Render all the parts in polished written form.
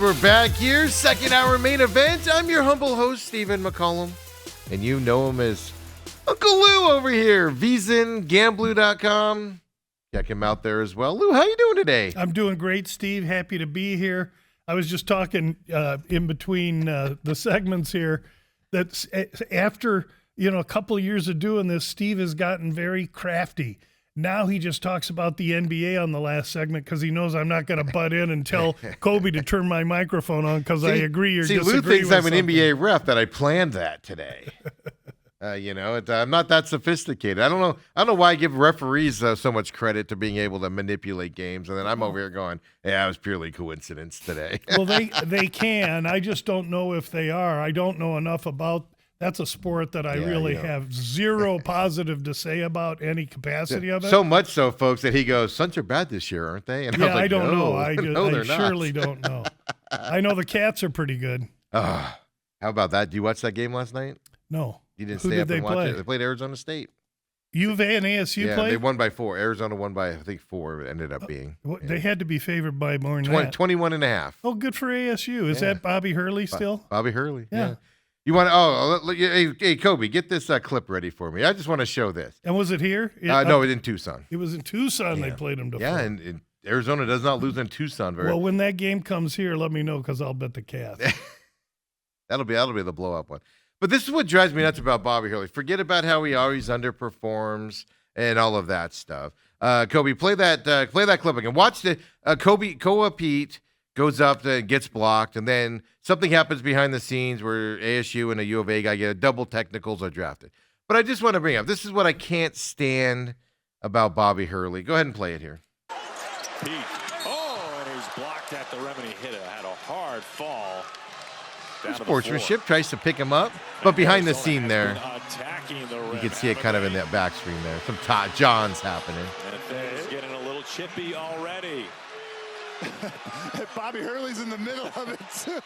We're back here, second hour main event. I'm your humble host, Stephen McCollum, and you know him as Uncle Lou over here, VSIN, Gamblu.com. Check him out there as well. Lou, how you doing today? I'm doing great, Steve. Happy to be here. I was just talking in between the segments here that after a couple of years of doing this, Steve has gotten very crafty. Now he just talks about the NBA on the last segment because he knows I'm not going to butt in and tell Kobe to turn my microphone on because I agree you're disagreeing Lou thinks with I'm an something. NBA ref, that I planned that today. I'm not that sophisticated. I don't know why I give referees so much credit to being able to manipulate games, and then I'm over here going, "Yeah, it was purely coincidence today." Well, they can. I just don't know if they are. I don't know enough about. That's a sport that I really have zero positive to say about any capacity of it. So much so, folks, that he goes, "Suns are bad this year, aren't they?" And yeah, I don't know. I they're surely not. don't know. I know the Cats are pretty good. How about that? Do you watch that game last night? No. You didn't Who stay did up they and watch play? it. They played Arizona State. U of A and ASU played? They won by 4. Arizona won by, I think, 4. It ended up being. They had to be favored by more than that. 21 and a half. Oh, good for ASU. Is that Bobby Hurley still? Bobby Hurley. Yeah. You want to? Hey, Kobe, get this clip ready for me. I just want to show this. And was it here? No, it was in Tucson. It was in Tucson. They played them to. Yeah, and Arizona does not lose in Tucson very. Well, when that game comes here, let me know because I'll bet the Cats. that'll be the blow up one. But this is what drives me nuts about Bobby Hurley. Forget about how he always underperforms and all of that stuff. Kobe, play that clip again. Watch the Koa Pete goes up and gets blocked, and then something happens behind the scenes where ASU and a U of A guy get a double technicals are drafted. But I just want to bring up, this is what I can't stand about Bobby Hurley. Go ahead and play it here. Pete. And he's blocked at the rim, and he hit it. Had a hard fall. Sportsmanship tries to pick him up, but behind the scene there, you can see it kind of in that back screen there. Some John's happening. And it's getting a little chippy already. Bobby Hurley's in the middle of it, too.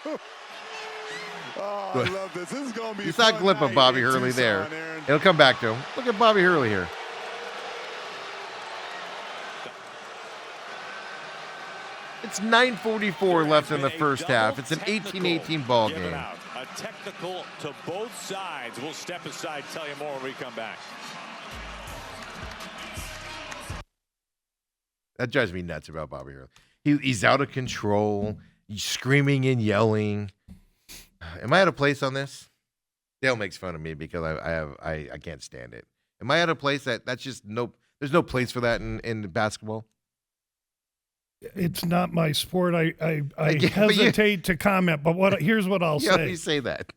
Oh, I love this. This is going to be You saw a clip of Bobby Hurley there. It'll come back to him. Look at Bobby Hurley here. It's 9:44 left in the first half. It's an 18-18 ball game. A technical to both sides. We'll step aside, tell you more when we come back. That drives me nuts about Bobby Hurley. He's out of control. He's screaming and yelling. Am I out of place on this? Dale makes fun of me because I can't stand it. Am I out of place? That's just there's no place for that in basketball. It's not my sport. I hesitate to comment, but here's what I'll say. You say that.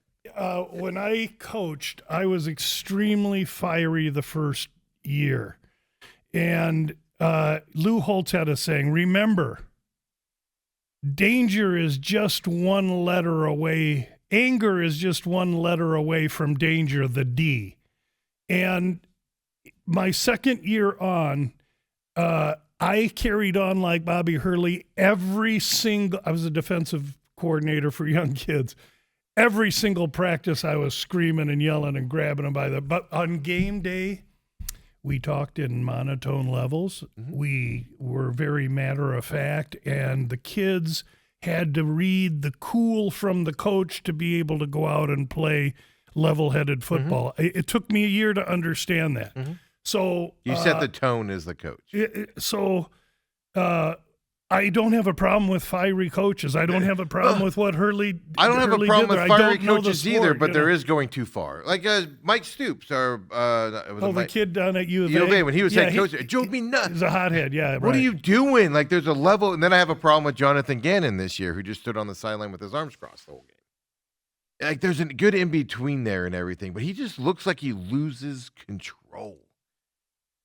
When I coached, I was extremely fiery the first year. And Lou Holtz had a saying, remember, danger is just one letter away. Anger is just one letter away from danger, the D. And my second year on, I carried on like Bobby Hurley I was a defensive coordinator for young kids. Every single practice I was screaming and yelling and grabbing them but on game day, we talked in monotone levels. Mm-hmm. We were very matter of fact, and the kids had to read the cool from the coach to be able to go out and play level-headed football. Mm-hmm. It took me a year to understand that. Mm-hmm. So you set the tone as the coach. I don't have a problem with fiery coaches. I don't have a problem with what Hurley. I don't have a problem with fiery coaches either, but there is is going too far. Like Mike Stoops, or the kid down at U of A when he was head coach, it drove me nuts. He's a hothead. Yeah, what are you doing? Like, there's a level, and then I have a problem with Jonathan Gannon this year, who just stood on the sideline with his arms crossed the whole game. Like, there's a good in between there and everything, but he just looks like he loses control.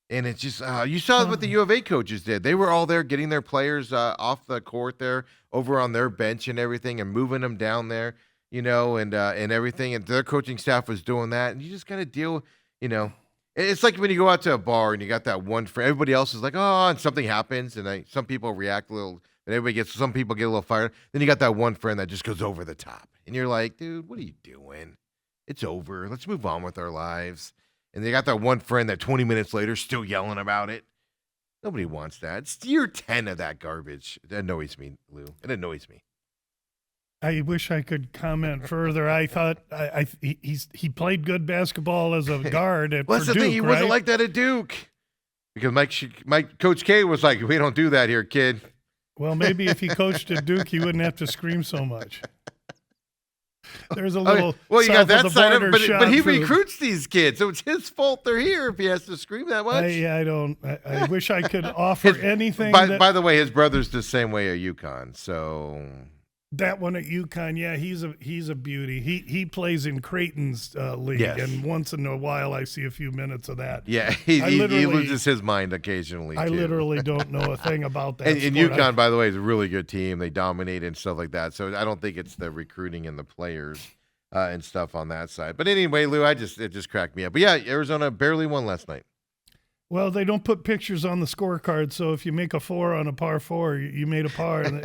And it's just, you saw what the U of A coaches did. They were all there getting their players off the court there, over on their bench and everything, and moving them down there, and everything. And their coaching staff was doing that. And you just got to deal, It's like when you go out to a bar and you got that one friend. Everybody else is like, oh, and something happens, and some people react a little, and some people get a little fired. Then you got that one friend that just goes over the top. And you're like, dude, what are you doing? It's over. Let's move on with our lives. And they got that one friend that 20 minutes later still yelling about it. Nobody wants that. It's year 10 of that garbage. It annoys me, Lou. It annoys me. I wish I could comment further. I thought he played good basketball as a guard at Well, that's the Duke, thing. He right? wasn't like that at Duke. Because Coach K was like, we don't do that here, kid. Well, maybe if he coached at Duke, he wouldn't have to scream so much. There's a Okay, little well, you got south of that the side of border it, shot but he for the- recruits these kids, so it's his fault they're here if he has to scream that much. I wish I could offer anything. By the way, his brother's the same way at UConn, so that one at UConn, yeah, he's a beauty. He plays in Creighton's league, Yes. and once in a while I see a few minutes of that. yeah, he literally- loses his mind occasionally. I too. literally don't know a thing about that. And sport. UConn, by the way, is a really good team. They dominate and stuff like that. So I don't think it's the recruiting and the players and stuff on that side. But anyway, Lou, it just cracked me up. But yeah, Arizona barely won last night. Well, they don't put pictures on the scorecard, so if you make a 4 on a par 4, you made a par. And,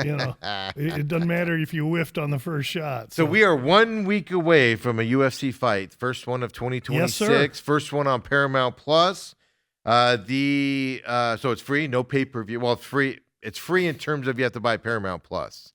it doesn't matter if you whiffed on the first shot. So we are 1 week away from a UFC fight, first one of 2026, Yes, sir. first one on Paramount Plus. So it's free, no pay-per-view. Well, it's free. It's free in terms of you have to buy Paramount Plus,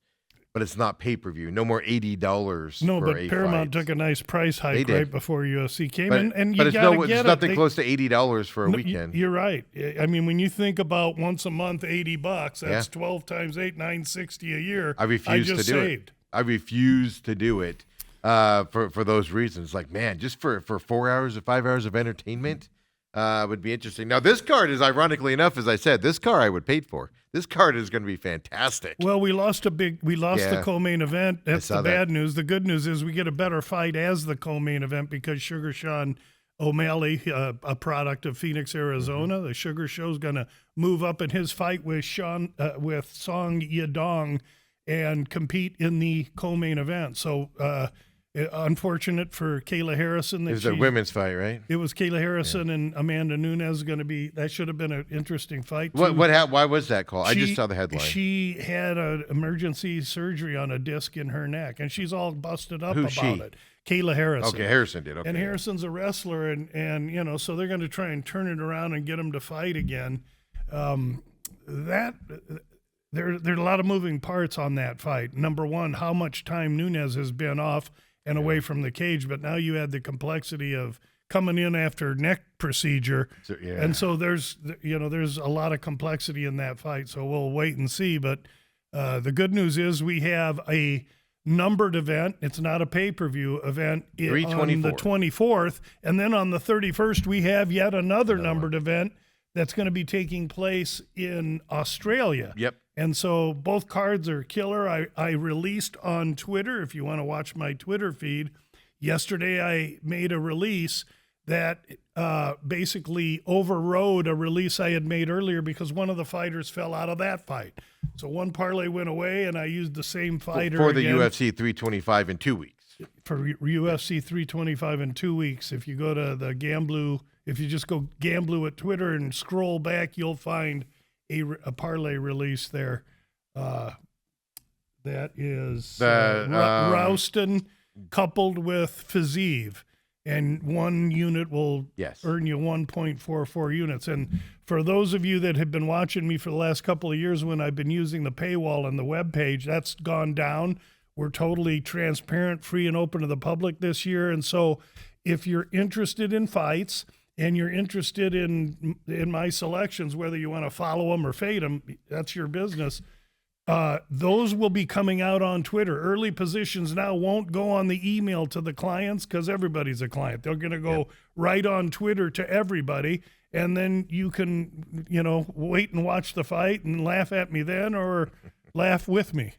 but it's not pay-per-view. No more $80. No, for but a Paramount fight. took a nice price They hike did. right before UFC came, But, and but you it's got to it's get nothing it. close to $80 for a No, weekend. You're right. I mean, when you think about once a month, $80, that's Yeah. 12 times 8, $960 a year. I refuse just to do saved. it. I refuse to do it for those reasons. Like, man, just for 4 hours or 5 hours of entertainment would be interesting. Now, this card is, ironically enough, as I said, this card I would pay for. This card is going to be fantastic. Well, we lost the Yeah. co-main event. That's saw the that. bad news. The good news is we get a better fight as the co-main event because Sugar Sean O'Malley, a product of Phoenix, Arizona, Mm-hmm. the Sugar Show's going to move up in his fight with Song Yadong and compete in the co-main event. So unfortunate for Kayla Harrison that It was a women's fight, right? It was Kayla Harrison and Amanda Nunes going to be. That should have been an interesting fight. Why too. was that call? I just saw the headline. She had an emergency surgery on a disc in her neck, and she's all busted up Who's about she? it. Kayla Harrison. Okay, Harrison did. Okay. And Harrison's a wrestler, and so they're going to try and turn it around and get him to fight again. There are a lot of moving parts on that fight. Number one, how much time Nunes has been off and away from the cage, but now you add the complexity of coming in after neck procedure. So, yeah. And so there's a lot of complexity in that fight. So we'll wait and see. But the good news is we have a numbered event. It's not a pay-per-view event on the 24th. And then on the 31st, we have yet another numbered event that's going to be taking place in Australia. Yep. And so both cards are killer. I released on Twitter, if you want to watch my Twitter feed, yesterday I made a release that basically overrode a release I had made earlier because one of the fighters fell out of that fight. So one parlay went away, and I used the same fighter for the again. UFC 325 in 2 weeks. For UFC 325 in 2 weeks. If you go to the Gamblu, if you just go Gamblu at Twitter and scroll back, you'll find a parlay release there. That is Rouston coupled with Fazeev, and one unit will earn you 1.44 units. And for those of you that have been watching me for the last couple of years when I've been using the paywall on the web page, that's gone down. We're totally transparent, free, and open to the public this year. And so if you're interested in fights and you're interested in my selections, whether you want to follow them or fade them, that's your business. Those will be coming out on Twitter. Early positions now won't go on the email to the clients because everybody's a client. They're going to go right on Twitter to everybody. And then you can, wait and watch the fight and laugh at me then or laugh with me.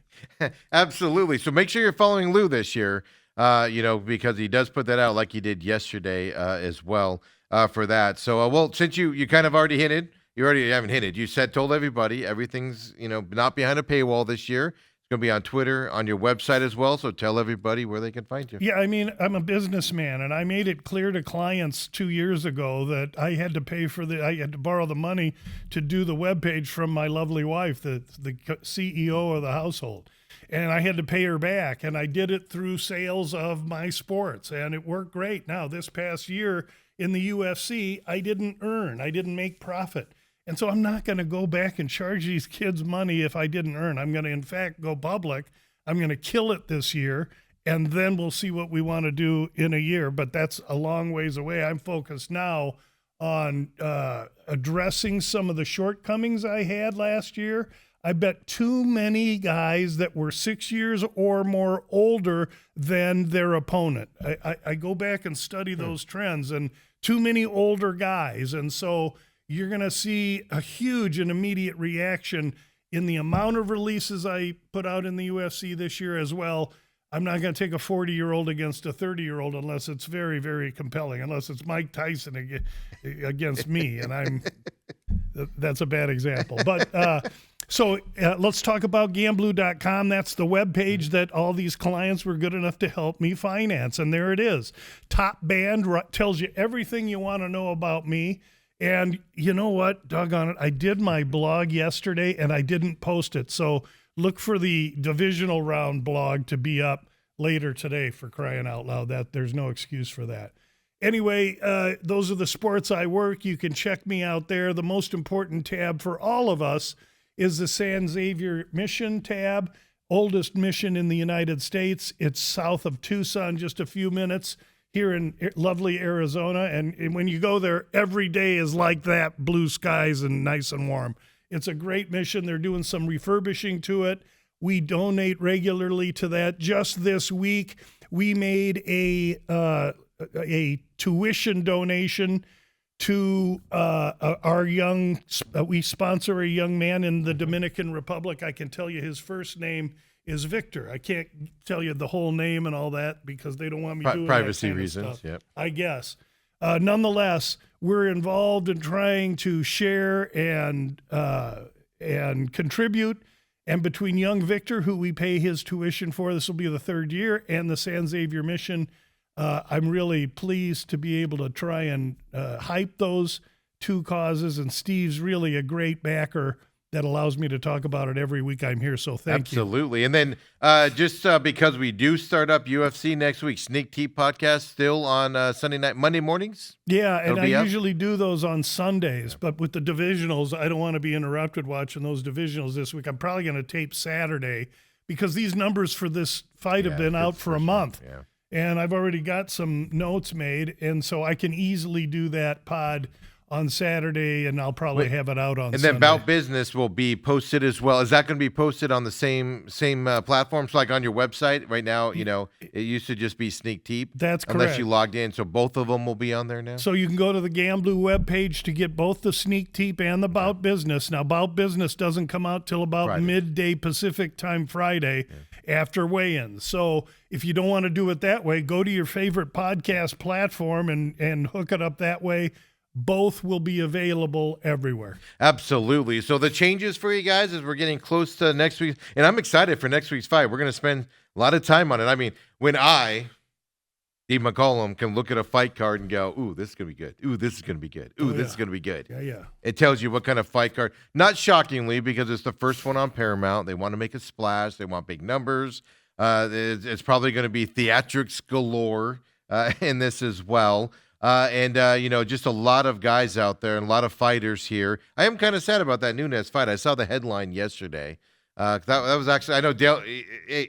Absolutely. So make sure you're following Lou this year, because he does put that out like he did yesterday as well for that. So, since you kind of already hinted, you haven't hinted. You told everybody everything's, not behind a paywall this year. It's going to be on Twitter, on your website as well. So tell everybody where they can find you. Yeah, I mean, I'm a businessman, and I made it clear to clients 2 years ago that I had to I had to borrow the money to do the webpage from my lovely wife, the CEO of the household. And I had to pay her back, and I did it through sales of my sports, and it worked great. Now, this past year in the UFC, I didn't make profit. And so I'm not going to go back and charge these kids money if I didn't earn. I'm going to, in fact, go public. I'm going to kill it this year, and then we'll see what we want to do in a year. But that's a long ways away. I'm focused now on addressing some of the shortcomings I had last year. I bet too many guys that were 6 years or more older than their opponent. I go back and study those trends, and too many older guys. And so you're going to see a huge and immediate reaction in the amount of releases I put out in the UFC this year as well. I'm not going to take a 40-year-old against a 30-year-old unless it's very, very compelling, unless it's Mike Tyson against me. And that's a bad example. But so let's talk about Gamblu.com. That's the webpage that all these clients were good enough to help me finance. And there it is. Top band tells you everything you want to know about me. And you know what? Doggone it. I did my blog yesterday and I didn't post it. So look for the divisional round blog to be up later today, for crying out loud. That there's no excuse for that. Anyway, those are the sports I work. You can check me out there. The most important tab for all of us is the San Xavier Mission tab, oldest mission in the United States. It's south of Tucson, just a few minutes here in lovely Arizona. And when you go there, every day is like that, blue skies and nice and warm. It's a great mission. They're doing some refurbishing to it. We donate regularly to that. Just this week, we made a tuition donation to our young, we sponsor a young man in the Dominican Republic. I can tell you his first name is Victor. I can't tell you the whole name and all that because they don't want me doing privacy that kind reasons. of stuff, Yep. I guess. Nonetheless, we're involved in trying to share and contribute. And between young Victor, who we pay his tuition for, this will be the third year, and the San Xavier Mission, I'm really pleased to be able to try and hype those two causes. And Steve's really a great backer that allows me to talk about it every week I'm here. So thank you. Absolutely. And then just because we do start up UFC next week, Sneak Tea podcast still on Monday mornings? Yeah, and It'll I be up? usually do those on Sundays, but with the divisionals, I don't want to be interrupted watching those divisionals this week. I'm probably going to tape Saturday because these numbers for this fight have been out for a month. Yeah. And I've already got some notes made, and so I can easily do that pod on Saturday, and I'll probably have it out on And Sunday. then Bout Business will be posted as well. Is that going to be posted on the same platforms, like on your website? Right now, it used to just be Sneak Tea. That's correct. Unless you logged in, so both of them will be on there now? So you can go to the Gamblu webpage to get both the Sneak Teep and the Bout Business. Now, Bout Business doesn't come out till about Friday. midday Pacific time Friday after weigh-ins. So if you don't want to do it that way, go to your favorite podcast platform and hook it up that way. Both will be available everywhere. Absolutely. So the changes for you guys as we're getting close to next week, and I'm excited for next week's fight. We're going to spend a lot of time on it. I mean, when Steve McCollum, can look at a fight card and go, ooh, this is going to be good. Ooh, this is going to be good. Ooh, this is going to be good. Yeah. It tells you what kind of fight card. Not shockingly, because it's the first one on Paramount. They want to make a splash. They want big numbers. It's probably going to be theatrics galore in this as well. Just a lot of guys out there and a lot of fighters here. I am kind of sad about that Nunes fight. I saw the headline yesterday. That was actually, I know Dale,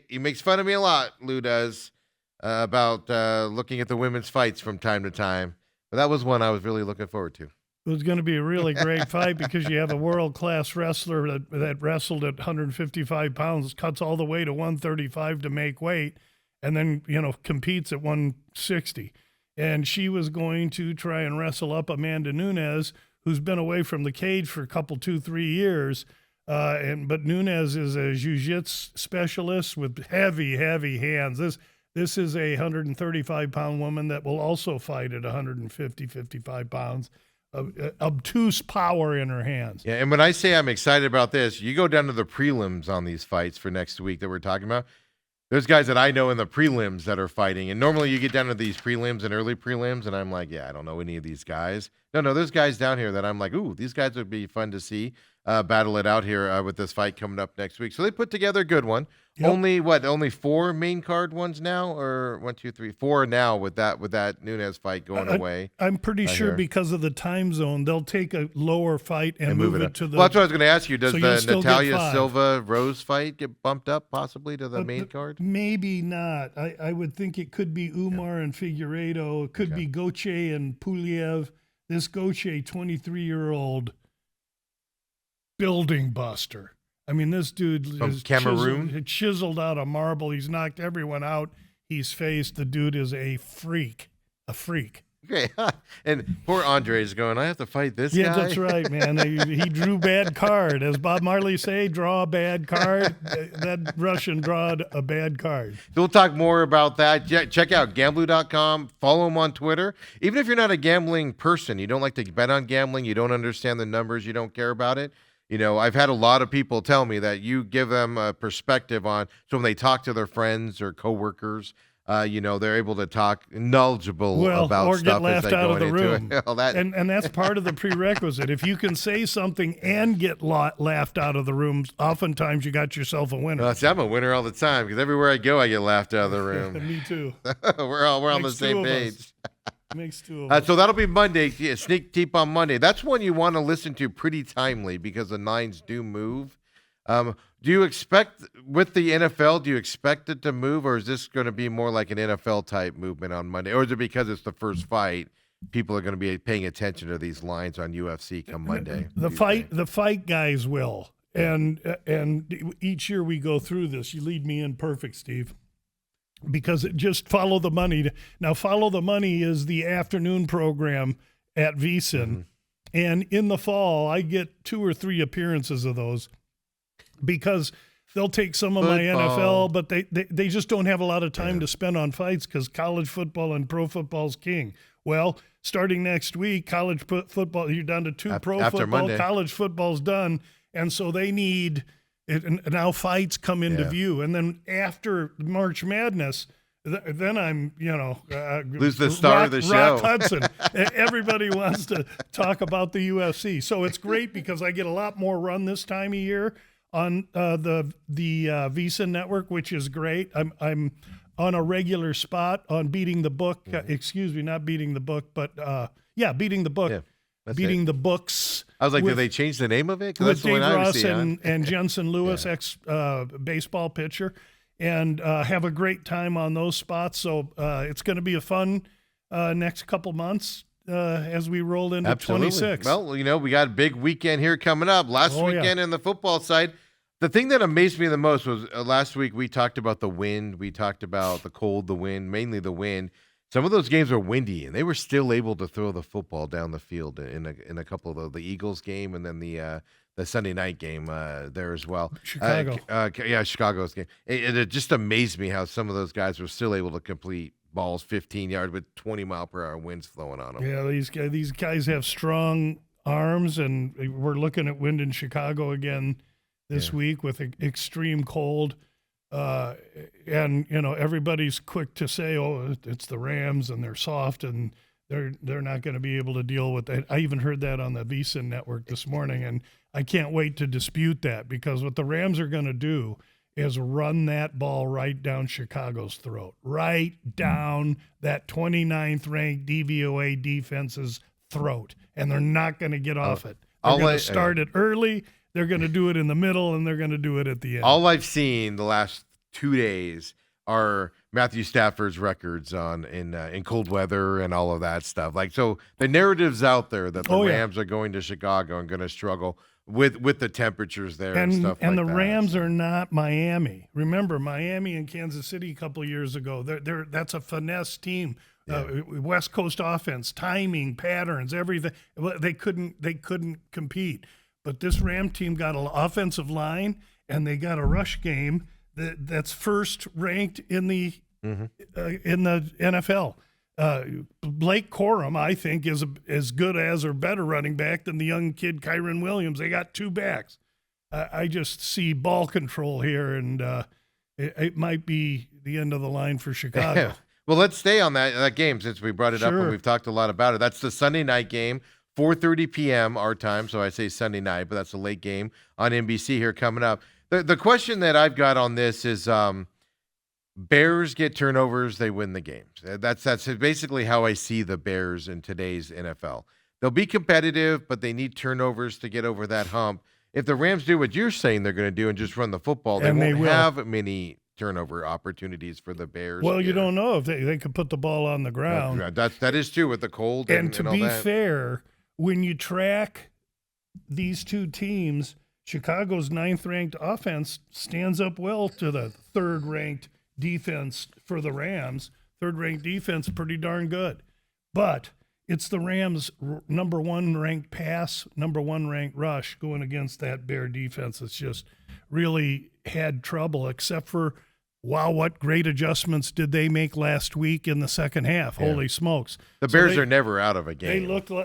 he makes fun of me a lot, Lou does, about looking at the women's fights from time to time. But that was one I was really looking forward to. It was going to be a really great fight because you have a world-class wrestler that wrestled at 155 pounds, cuts all the way to 135 to make weight, and then, competes at 160. And she was going to try and wrestle up Amanda Nunes, who's been away from the cage for a couple, 2-3 years. But Nunes is a jiu-jitsu specialist with heavy, heavy hands. This is a 135-pound woman that will also fight at 150, 55 pounds. Obtuse power in her hands. Yeah, and when I say I'm excited about this, you go down to the prelims on these fights for next week that we're talking about. There's guys that I know in the prelims that are fighting, and normally you get down to these prelims and early prelims, and I'm like, yeah, I don't know any of these guys. No, there's guys down here that I'm like, ooh, these guys would be fun to see. battle it out here with this fight coming up next week. So they put together a good one. Yep. Only 4 main card ones now, or 1, 2, 3, 4 now with that Nunes fight going away. I'm pretty sure here. because of the time zone, they'll take a lower fight and move it to the. Well, that's what I was going to ask you. Does So you'll the still get Natalia 5. Silva Rose fight get bumped up possibly to the main card? Maybe not. I would think it could be Umar and Figueiredo. It could be Gauthier and Puliev. This Gauthier, 23-year-old building buster. I mean, this dude From is Cameroon? chiseled out of marble. He's knocked everyone out he's faced. The dude is a freak. Okay. And poor Andre is going, I have to fight this guy? Yeah, that's right, man. He drew bad card. As Bob Marley say, draw a bad card. That Russian drawed a bad card. So we'll talk more about that. Check out gamblu.com. Follow him on Twitter. Even if you're not a gambling person, you don't like to bet on gambling, you don't understand the numbers, you don't care about it. You know, I've had a lot of people tell me that you give them a perspective on, so when they talk to their friends or coworkers, they're able to talk knowledgeable about or stuff get laughed as they out go of the into room. it. Well, and that's part of the prerequisite. If you can say something and get laughed out of the room, oftentimes you got yourself a winner. See, I'm a winner all the time because everywhere I go, I get laughed out of the room. Me too. we're on the Makes same two of us. page. Makes 2 of us. So that'll be Monday. Yeah, sneak deep on Monday. That's one you want to listen to pretty timely because the nines do move. Do you expect with the NFL? Do you expect it to move, or is this going to be more like an NFL type movement on Monday, or is it because it's the first fight? People are going to be paying attention to these lines on UFC come Monday. The fight guys will, and each year we go through this. You lead me in perfect, Steve. Because just follow the money. Now, Follow the Money is the afternoon program at VSIN. Mm-hmm. And in the fall, I get 2 or 3 appearances of those because they'll take some of my NFL, but they just don't have a lot of time to spend on fights because college football and pro football is king. Well, starting next week, college football, you're down to 2 pro after football, Monday. college football's done. And so they need – and now fights come into view. And then after March Madness – then I'm, lose the star of the show. Rock Hudson. Everybody wants to talk about the UFC, so it's great because I get a lot more run this time of year on the VSIN network, which is great. I'm on a regular spot on Beating the Book. Excuse me, not Beating the Book, but Beating the Book. Yeah, Beating the Books. I was like, did they change the name of it? 'Cause With that's the one Dave I Ross see on. and Jensen Lewis, ex-baseball pitcher. And have a great time on those spots. So it's going to be a fun next couple months as we roll into 26. Well, we got a big weekend here coming up. Last weekend in the football side, the thing that amazed me the most was last week we talked about the wind. We talked about the cold, the wind, mainly the wind. Some of those games were windy, and they were still able to throw the football down the field in a couple of the Eagles game and then the Sunday night game there as well. Chicago. Chicago's game. It just amazed me how some of those guys were still able to complete balls 15 yards with 20-mile-per-hour winds flowing on them. Yeah, these guys have strong arms, and we're looking at wind in Chicago again this week with extreme cold. And everybody's quick to say, "Oh, it's the Rams, and they're soft, and they're not going to be able to deal with that." I even heard that on the VSIN network this morning, and I can't wait to dispute that because what the Rams are going to do is run that ball right down Chicago's throat, right down that 29th ranked DVOA defense's throat, and they're not going to get off it. They're going to start it early. They're going to do it in the middle, and they're going to do it at the end. All I've seen the last 2 days are Matthew Stafford's records in cold weather and all of that stuff. Like, so the narrative's out there that the Rams are going to Chicago and going to struggle with the temperatures there and stuff like that. And the Rams are not Miami. Remember, Miami and Kansas City a couple of years ago, that's a finesse team. West Coast offense, timing, patterns, everything. They couldn't compete. But this Ram team got an offensive line, and they got a rush game that's first ranked in the NFL. Blake Corum, I think, is as good as or better running back than the young kid Kyron Williams. They got 2 backs. I just see ball control here, and it might be the end of the line for Chicago. Well, let's stay on that game since we brought it up and we've talked a lot about it. That's the Sunday night game, 4:30 p.m. our time, so I say Sunday night, but that's a late game on NBC here coming up. The question that I've got on this is Bears get turnovers, they win the games. That's basically how I see the Bears in today's NFL. They'll be competitive, but they need turnovers to get over that hump. If the Rams do what you're saying they're going to do and just run the football, they won't have many turnover opportunities for the Bears. Well, you don't know if they could put the ball on the ground. That is true with the cold. And to all be that. fair, when you track these two teams, Chicago's 9th-ranked offense stands up well to the 3rd-ranked defense for the Rams. 3rd-ranked defense, pretty darn good. But it's the Rams' number 1 ranked pass, number 1 ranked rush going against that Bear defense. It's just really had trouble, except for, wow, what great adjustments did they make last week in the second half? Yeah. Holy smokes. The Bears are never out of a game.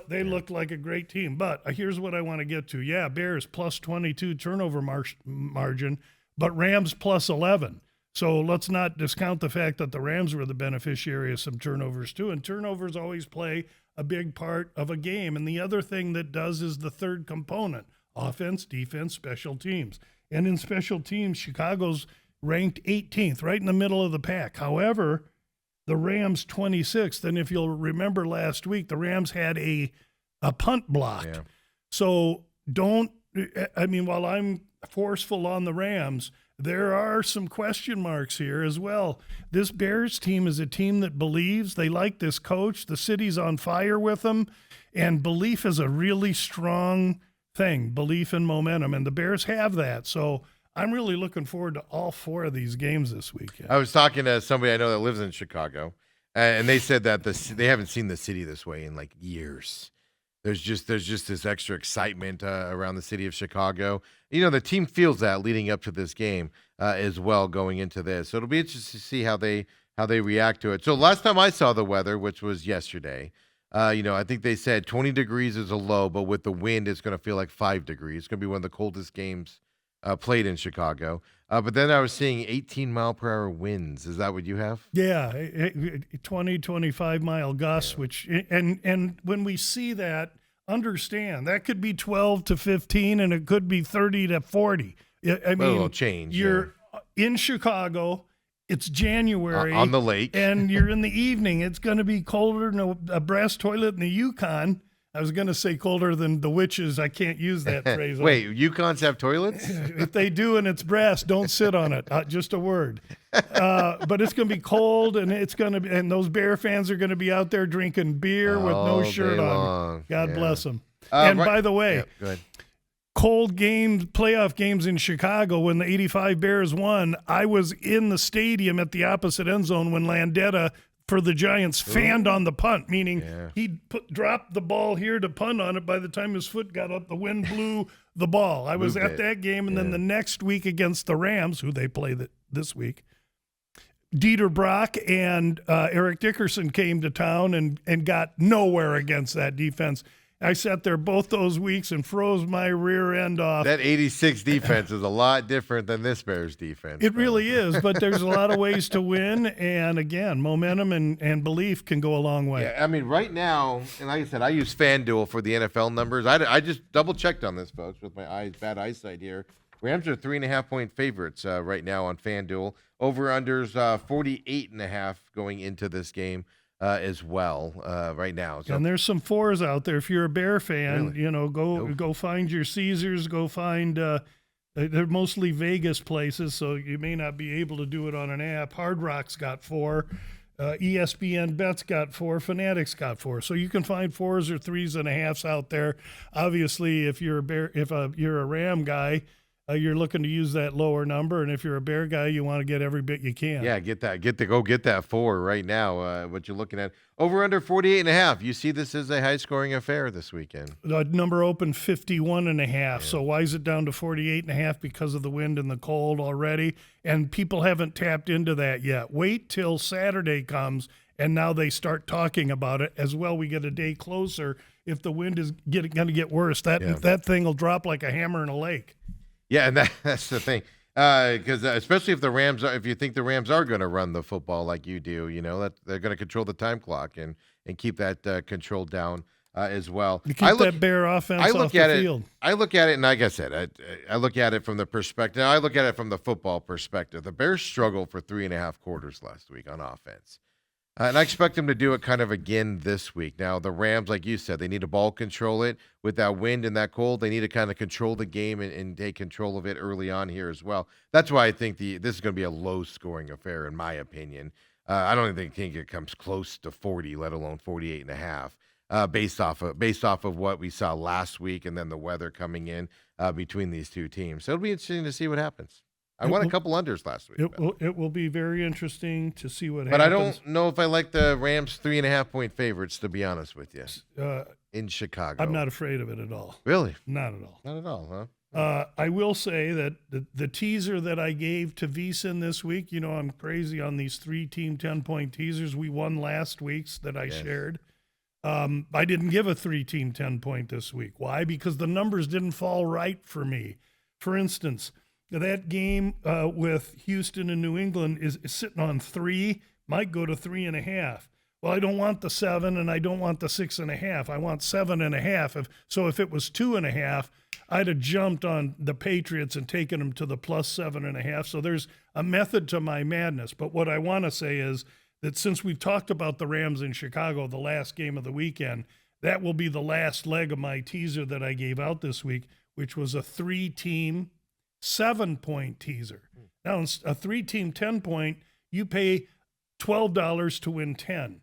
They looked like a great team. But here's what I want to get to. Yeah, Bears plus 22 turnover margin, but Rams plus 11. So let's not discount the fact that the Rams were the beneficiary of some turnovers too. And turnovers always play a big part of a game. And the other thing that does is the third component: offense, defense, special teams. And in special teams, Chicago's ranked 18th, right in the middle of the pack. However, the Rams 26th. And if you'll remember last week, the Rams had a punt blocked. Yeah. So while I'm forceful on the Rams, there are some question marks here as well. This Bears team is a team that believes. They like this coach. The city's on fire with them. And belief is a really strong thing, belief and momentum. And the Bears have that. So I'm really looking forward to all 4 of these games this weekend. I was talking to somebody I know that lives in Chicago, and they said that they haven't seen the city this way in like years. There's just this extra excitement around the city of Chicago. You know, the team feels that leading up to this game as well going into this. So it'll be interesting to see how they react to it. So last time I saw the weather, which was yesterday, I think they said 20 degrees is a low, but with the wind, it's going to feel like 5 degrees. It's going to be one of the coldest games played in Chicago. But then I was seeing 18-mile-per-hour winds. Is that what you have? Yeah, 20, 25-mile gusts, which and when we see that, understand that could be 12 to 15, and it could be 30 to 40. I mean, it'll change. You're in Chicago. It's January. On the lake. And you're in the evening. It's going to be colder than a brass toilet in the Yukon. I was going to say colder than the witches. I can't use that phrase. Wait, Yukons have toilets? If they do and it's brass, don't sit on it. Just a word. But it's going to be cold, and and those Bear fans are going to be out there drinking beer with no shirt on. God bless them. And by the way, go ahead. Cold games, playoff games in Chicago when the 85 Bears won, I was in the stadium at the opposite end zone when Landetta for the Giants fanned on the punt, meaning he dropped the ball here to punt on it. By the time his foot got up, the wind blew the ball. I was at that game, and then the next week against the Rams, who they play this week, Dieter Brock and Eric Dickerson came to town and got nowhere against that defense. I sat there both those weeks and froze my rear end off. That 86 defense is a lot different than this Bears defense. It really is, but there's a lot of ways to win. And, again, momentum and belief can go a long way. Yeah, I mean, right now, and like I said, I use FanDuel for the NFL numbers. I just double-checked on this, folks, with my bad eyesight here. Rams are 3.5-point favorites right now on FanDuel. Over-unders 48.5 going into this game. As well right now. So. And there's some 4s out there. If you're a Bear fan, go find your Caesars, go find they're mostly Vegas places, so you may not be able to do it on an app. Hard Rock's got 4. ESPN Bet's got 4. Fanatics got 4. So you can find 4s or 3.5s out there. Obviously, if you're you're a Ram guy, you're looking to use that lower number, and if you're a Bear guy, you want to get every bit you can. Yeah, get that 4 right now. What you're looking at over under 48.5. You see this as a high scoring affair this weekend. The number opened 51.5. Yeah. So why is it down to 48.5? Because of the wind and the cold already, and people haven't tapped into that yet. Wait till Saturday comes, and now they start talking about it as well. We get a day closer. If the wind is going to get worse, that thing will drop like a hammer in a lake. Yeah, and that's the thing, because especially if you think the Rams are going to run the football like you do, that they're going to control the time clock and keep that control down as well. You keep that Bear offense off the field. I look at it, and like I said, I look at it from the perspective. I look at it from the football perspective. The Bears struggled for 3.5 quarters last week on offense. And I expect them to do it kind of again this week. Now, the Rams, like you said, they need to ball control it with that wind and that cold. They need to kind of control the game and take control of it early on here as well. That's why I think this is going to be a low-scoring affair, in my opinion. I don't even think it comes close to 40, let alone 48.5, based off of what we saw last week and then the weather coming in between these two teams. So it'll be interesting to see what happens. I won a couple unders last week. It will be very interesting to see what happens. But I don't know if I like the Rams 3.5-point favorites, to be honest with you, in Chicago. I'm not afraid of it at all. Really? Not at all. Not at all, huh? I will say that the teaser that I gave to VSIN this week, I'm crazy on these 3-team 10-point teasers. We won last week's that I shared. I didn't give a 3-team 10-point this week. Why? Because the numbers didn't fall right for me. For instance, that game with Houston and New England is sitting on 3, might go to 3.5. Well, I don't want the 7 and I don't want the 6.5. I want 7.5. So if it was 2.5, I'd have jumped on the Patriots and taken them to the plus 7.5. So there's a method to my madness. But what I want to say is that since we've talked about the Rams in Chicago, the last game of the weekend, that will be the last leg of my teaser that I gave out this week, which was a 3-team 7-point teaser. Now, a 3-team 10-point, you pay $12 to win 10.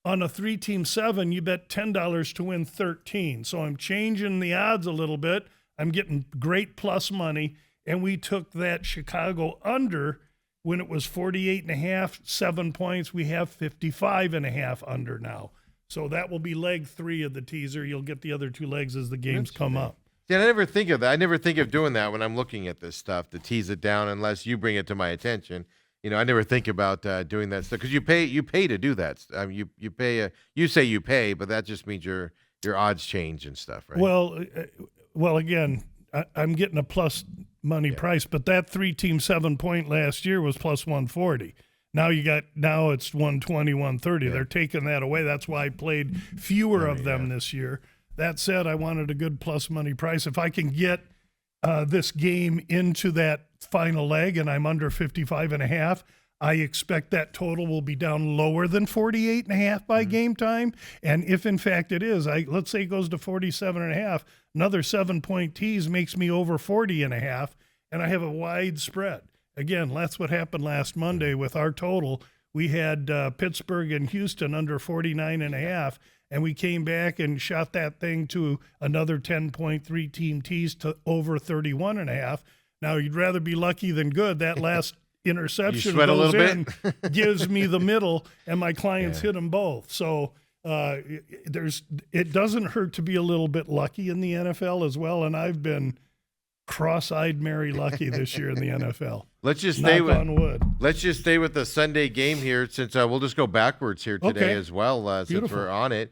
On a 3-team 7, you bet $10 to win 13. So I'm changing the odds a little bit. I'm getting great plus money, and we took that Chicago under when it was 48.5, 7 points. We have 55.5 under now. So that will be leg 3 of the teaser. You'll get the other 2 legs as the games come up. Yeah, I never think of that. I never think of doing that when I'm looking at this stuff, to tease it down, unless you bring it to my attention. I never think about doing that stuff because you pay to do that. You pay. You say you pay, but that just means your odds change and stuff, right? Well, again, I'm getting a plus money price, but that 3-team 7-point last year was plus 140. Now it's 120, 130. Yeah. They're taking that away. That's why I played fewer of them this year. That said, I wanted a good plus money price. If I can get this game into that final leg and I'm under 55.5, I expect that total will be down lower than 48.5 by game time. And if in fact it is, let's say it goes to 47.5, another 7-point tease makes me over 40.5, and I have a wide spread. Again, that's what happened last Monday with our total. We had Pittsburgh and Houston under 49.5. And we came back and shot that thing to another 10-point 3-team tease to over 31.5. Now, you'd rather be lucky than good. That last interception goes in, gives me the middle, and my clients hit them both. So it doesn't hurt to be a little bit lucky in the NFL as well. And I've been cross-eyed Mary lucky this year in the NFL. Let's just stay with the Sunday game here, since we'll just go backwards here today as well, since we're on it.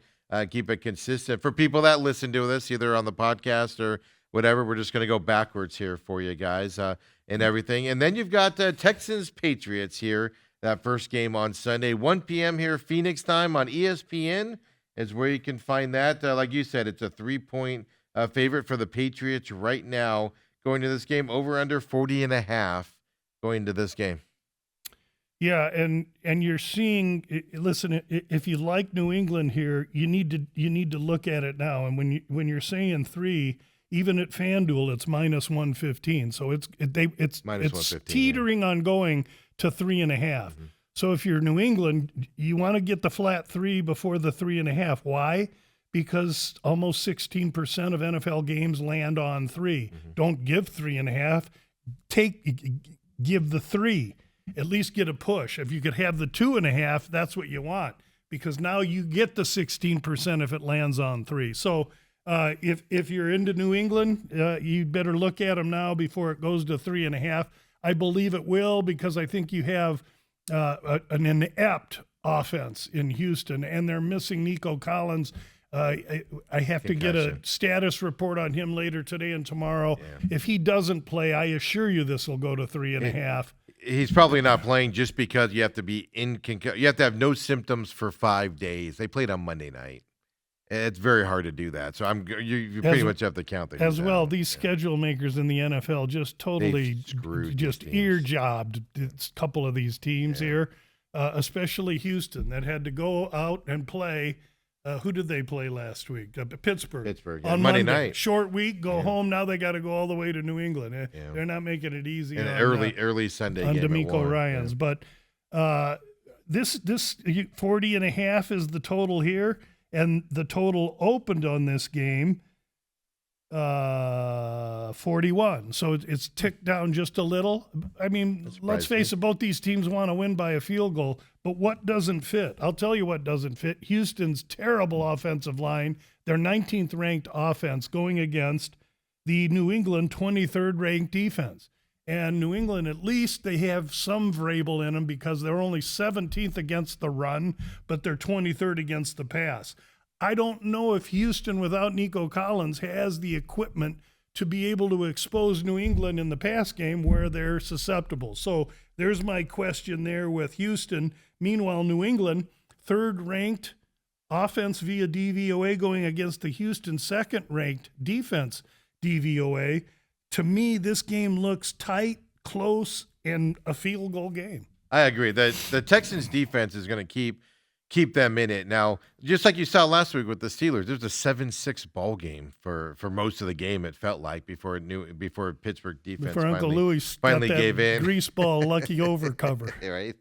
Keep it consistent. For people that listen to this, either on the podcast or whatever, we're just going to go backwards here for you guys and everything. And then you've got Texans-Patriots here, that first game on Sunday, 1 p.m. here, Phoenix time on ESPN is where you can find that. Like you said, it's a 3-point favorite for the Patriots right now going to this game, over under 40.5 going to this game. Yeah, and you're seeing. Listen, if you like New England here, you need to look at it now. And when you're saying 3, even at FanDuel, it's minus 115. So it's teetering on going to 3.5. Mm-hmm. So if you're New England, you want to get the flat 3 before the 3.5. Why? Because almost 16% of NFL games land on 3. Mm-hmm. Don't give 3.5. Give the 3. At least get a push. If you could have the 2.5, that's what you want, because now you get the 16% if it lands on 3. So if you're into New England, you better look at them now before it goes to 3.5. I believe it will, because I think you have an inept offense in Houston, and they're missing Nico Collins. I have to get a status report on him later today and tomorrow. Yeah. If he doesn't play, I assure you this will go to 3.5. He's probably not playing just because you have to be you have to have no symptoms for 5 days. They played on Monday night. It's very hard to do that. So you pretty much have to count that as well. These schedule makers in the NFL just totally screwed just ear jobbed a couple of these teams here, especially Houston that had to go out and play. Who did they play last week? Pittsburgh. On Monday night. Short week, go home. Now they got to go all the way to New England. They're not making it easy. And on, early Sunday on game D'Amico Ryans. But this 40.5 is the total here. And the total opened on this game 41. So it's ticked down just a little. I mean, let's face it, both these teams want to win by a field goal. But what doesn't fit? I'll tell you what doesn't fit. Houston's terrible offensive line, their 19th ranked offense going against the New England 23rd ranked defense. And New England, at least they have some Vrabel in them because they're only 17th against the run, but they're 23rd against the pass. I don't know if Houston, without Nico Collins, has the equipment to be able to expose New England in the pass game where they're susceptible. So there's my question there with Houston. Meanwhile, New England, third-ranked offense via DVOA going against the Houston second-ranked defense DVOA. To me, this game looks tight, close, and a field goal game. I agree. The Texans defense is going to keep them in it. Now, just like you saw last week with the Steelers, there's a 7-6 ball game for most of the game, it felt like, before Pittsburgh defense Uncle Lou finally gave in. Grease ball lucky over cover. Right.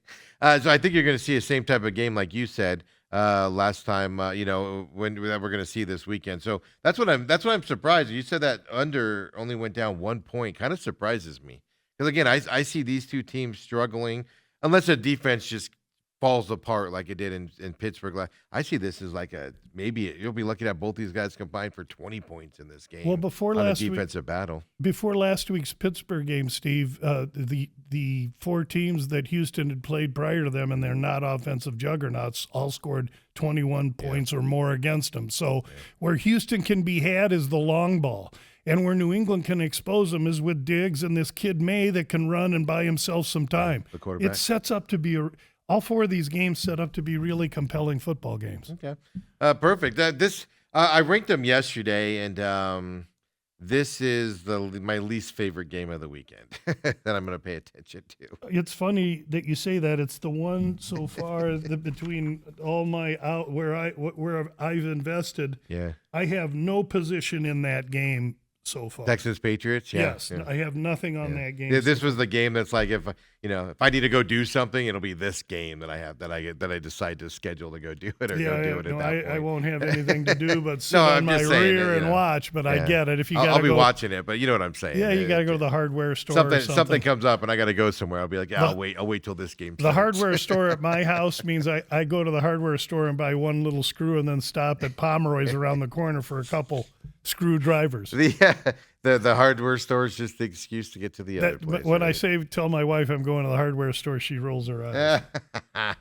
So I think you're going to see the same type of game like you said last time, when we're going to see this weekend. So that's what I'm surprised. You said that under only went down 1 point. Kind of surprises me. Because, again, I see these two teams struggling unless the defense just falls apart like it did in Pittsburgh. I see this as like maybe you'll be lucky to have both these guys combined for 20 points in this game. Well, before last week's Pittsburgh game, Steve, the four teams that Houston had played prior to them, and they're not offensive juggernauts, all scored 21 points or more against them. So where Houston can be had is the long ball. And where New England can expose them is with Diggs and this kid May that can run and buy himself some time. The quarterback. It sets up to be all four of these games set up to be really compelling football games. Okay, perfect. I ranked them yesterday, and this is my least favorite game of the weekend that I'm going to pay attention to. It's funny that you say that. It's the one so far that between all my where I've invested. Yeah, I have no position in that game so far. Texas Patriots. Yeah. Yes, yeah. I have nothing on that game. This was the game that's like if I need to go do something, it'll be this game that I decide to schedule to go do it or go do it at that point. I won't have anything to do but sit on my rear and watch. But I get it. If you I'll be watching it, but you know what I'm saying. Yeah, you got to go to the hardware store. Something comes up and I got to go somewhere. I'll be like, I'll wait till this game. The hardware store at my house means I go to the hardware store and buy one little screw and then stop at Pomeroy's around the corner for a couple screwdrivers. The hardware store is just the excuse to get to the other place. But when I tell my wife I'm going to the hardware store, she rolls her eyes.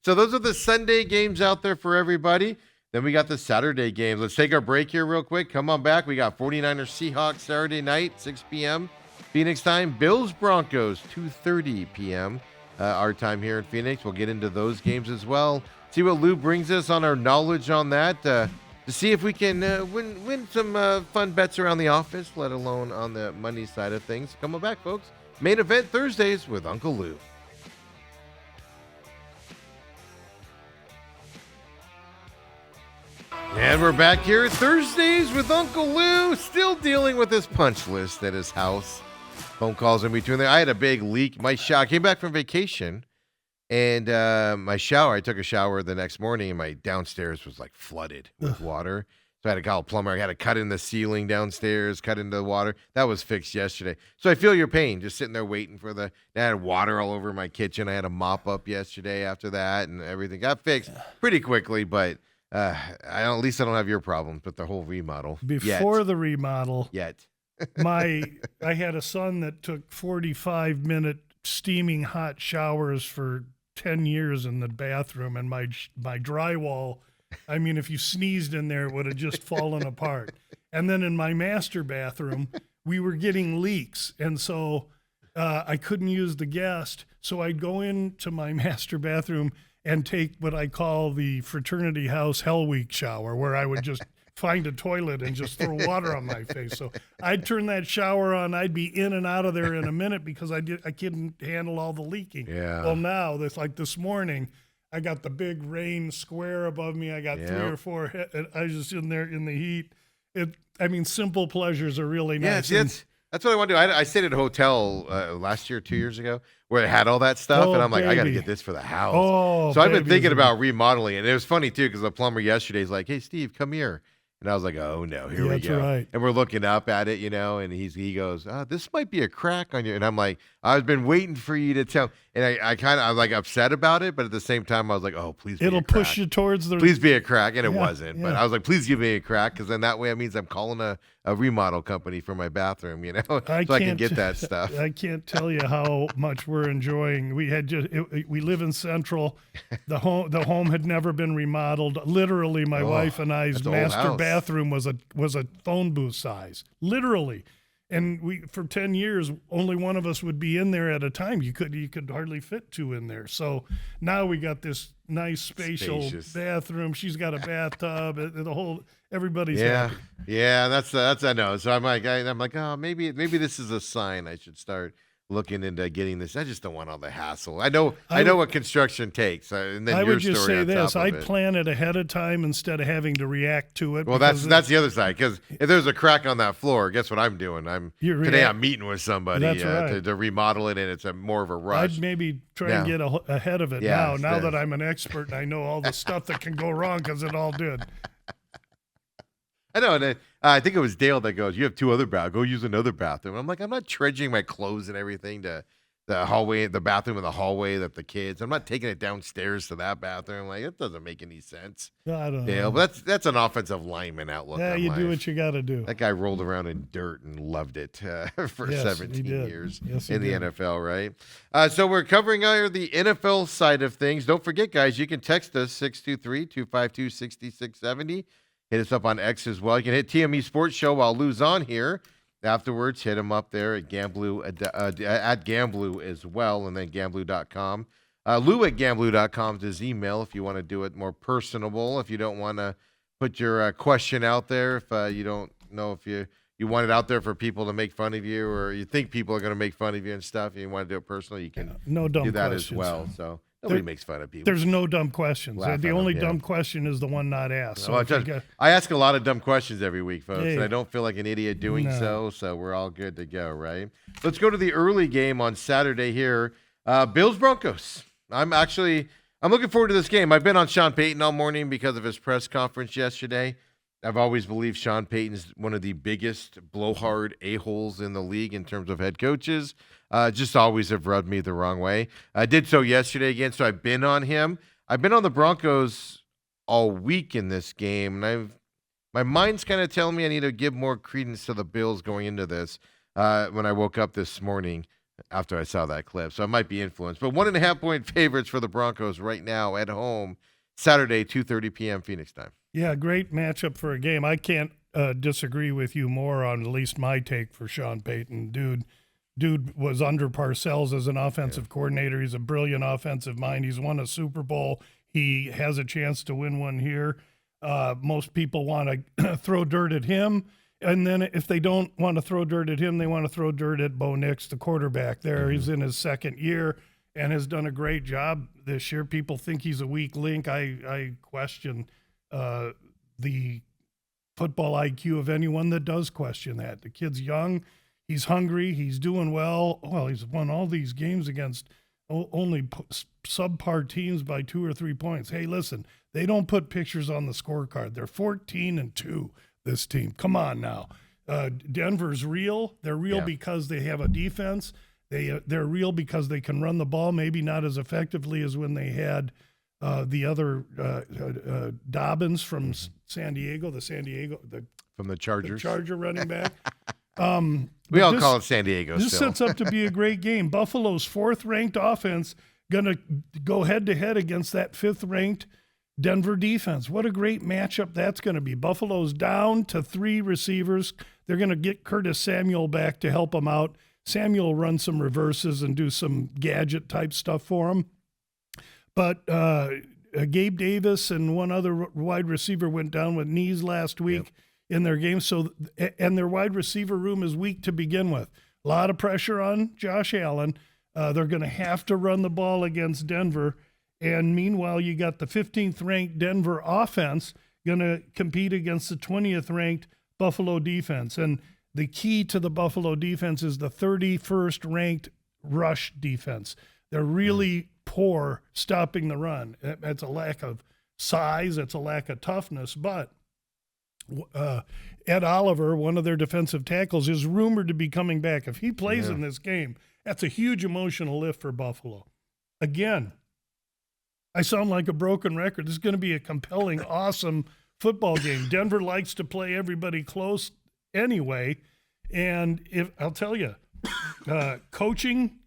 So those are the Sunday games out there for everybody. Then we got the Saturday games. Let's take our break here real quick. Come on back. We got 49ers Seahawks Saturday night, 6 p.m. Phoenix time. Bills Broncos, 2:30 p.m. Our time here in Phoenix. We'll get into those games as well. See what Lou brings us on our knowledge on that. To see if we can win some fun bets around the office, let alone on the money side of things. Come on back, folks. Main event Thursdays with Uncle Lou. And we're back here at Thursdays with Uncle Lou, still dealing with his punch list at his house. Phone calls in between there. I had a big leak. I came back from vacation. And my shower, I took a shower the next morning, and my downstairs was like flooded with water. So I had to call a plumber. I had to cut in the ceiling downstairs, cut into the water. That was fixed yesterday. So I feel your pain, just sitting there waiting for I had water all over my kitchen. I had a mop up yesterday after that, and everything got fixed pretty quickly. But at least I don't have your problems with the whole remodel. Before the remodel, I had a son that took 45-minute steaming hot showers for 10 years in the bathroom, and my drywall, I mean, if you sneezed in there, it would have just fallen apart. And then in my master bathroom, we were getting leaks, and so I couldn't use the guest. So I'd go into my master bathroom and take what I call the fraternity house Hell Week shower, where I would just find a toilet and just throw water on my face. So I'd turn that shower on. I'd be in and out of there in a minute because I couldn't handle all the leaking. Yeah. Well, now that's like this morning, I got the big rain square above me. I got 3 or 4. And I was just in there in the heat. Simple pleasures are really nice. Yeah, that's what I want to do. I stayed at a hotel last year, 2 years ago, where it had all that stuff, and I'm like, I got to get this for the house. So I've been thinking about remodeling, and it was funny too because the plumber yesterday is like, "Hey, Steve, come here." And I was like, "Oh no, here we go!" Right. And we're looking up at it, and he goes, "This might be a crack on you." And I'm like, "I've been waiting for you to tell." And I was like upset about it, but at the same time, I was like, "Oh, please, it'll push you towards the. Please be a crack," and it wasn't. Yeah. But I was like, "Please give me a crack," because then that way it means I'm calling a remodel company for my bathroom, so I can get that stuff. I can't tell you how much we're enjoying. We live in Central. The home had never been remodeled. Literally, my wife and I's master bathroom was a phone booth size. Literally. And for 10 years, only one of us would be in there at a time. You could hardly fit 2 in there. So now we got this nice spacious bathroom. She's got a bathtub. Everybody's happy. Yeah. That's I know. So I'm like, oh, maybe this is a sign I should start looking into getting this. I just don't want all the hassle. I know what construction takes. And then I your would just story say on this: top of I'd it. plan it ahead of time instead of having to react to it. Well, that's the other side. Because if there's a crack on that floor, guess what I'm doing? I'm meeting with somebody to remodel it, and it's more of a rush. I'd maybe try and get ahead of it now that I'm an expert and I know all the stuff that can go wrong because it all did. I know, and I think it was Dale that goes, "You have 2 other bathrooms. Go use another bathroom." I'm like, I'm not trudging my clothes and everything to the hallway, the bathroom in the hallway that the kids. I'm not taking it downstairs to that bathroom. Like, it doesn't make any sense. I don't Dale, know. but that's an offensive lineman outlook. Yeah, on you life. do what you got to do. That guy rolled around in dirt and loved it for 17 years in the NFL, right? So we're covering the NFL side of things. Don't forget, guys, you can text us 623-252-6670. Hit us up on X as well. You can hit TME Sports Show while Lou's on here. Afterwards, hit him up there at Gamblu, at Gamblu as well, and then Gamblu.com. Lou at Gamblu.com is his email if you want to do it more personable, if you don't want to put your question out there, if you don't know if you want it out there for people to make fun of you or you think people are going to make fun of you and stuff, and you want to do it personally, you can do that as well. So nobody makes fun of people. There's no dumb questions. The only dumb question is the one not asked. So I ask a lot of dumb questions every week, folks, and I don't feel like an idiot doing so we're all good to go, right? Let's go to the early game on Saturday here. Bills-Broncos. I'm looking forward to this game. I've been on Sean Payton all morning because of his press conference yesterday. I've always believed Sean Payton's one of the biggest blowhard a-holes in the league in terms of head coaches. Just always have rubbed me the wrong way. I did so yesterday again, so I've been on him. I've been on the Broncos all week in this game, and my mind's kind of telling me I need to give more credence to the Bills going into this when I woke up this morning after I saw that clip. So I might be influenced. But 1.5-point favorites for the Broncos right now at home, Saturday, 2:30 p.m. Phoenix time. Yeah, great matchup for a game. I can't disagree with you more on at least my take for Sean Payton. Dude was under Parcells as an offensive coordinator. He's a brilliant offensive mind. He's won a Super Bowl. He has a chance to win one here. Most people want to throw dirt at him. And then if they don't want to throw dirt at him, they want to throw dirt at Bo Nix, the quarterback there. Mm-hmm. He's in his second year and has done a great job this year. People think he's a weak link. I question the football IQ of anyone that does question that. The kid's young. He's hungry. He's doing well. Well, he's won all these games against only subpar teams by 2 or 3 points. Hey, listen, they don't put pictures on the scorecard. They're 14-2, this team. Come on now. Denver's real. They're real because they have a defense. They're real because they can run the ball, maybe not as effectively as when they had the other Dobbins from San Diego, from the Chargers. The Charger running back. We all call it San Diego. This sets up to be a great game. Buffalo's 4th-ranked offense going to go head-to-head against that 5th-ranked Denver defense. What a great matchup that's going to be. Buffalo's down to 3 receivers. They're going to get Curtis Samuel back to help them out. Samuel will run some reverses and do some gadget-type stuff for them. But Gabe Davis and one other wide receiver went down with knees last week in their game. So, and their wide receiver room is weak to begin with. A lot of pressure on Josh Allen. They're going to have to run the ball against Denver. And meanwhile, you got the 15th ranked Denver offense going to compete against the 20th ranked Buffalo defense. And the key to the Buffalo defense is the 31st ranked rush defense. They're really poor stopping the run. That's a lack of size. It's a lack of toughness. But Ed Oliver, one of their defensive tackles, is rumored to be coming back. If he plays in this game, that's a huge emotional lift for Buffalo. Again, I sound like a broken record. This is going to be a compelling, awesome football game. Denver likes to play everybody close anyway. And if I'll tell you, coaching,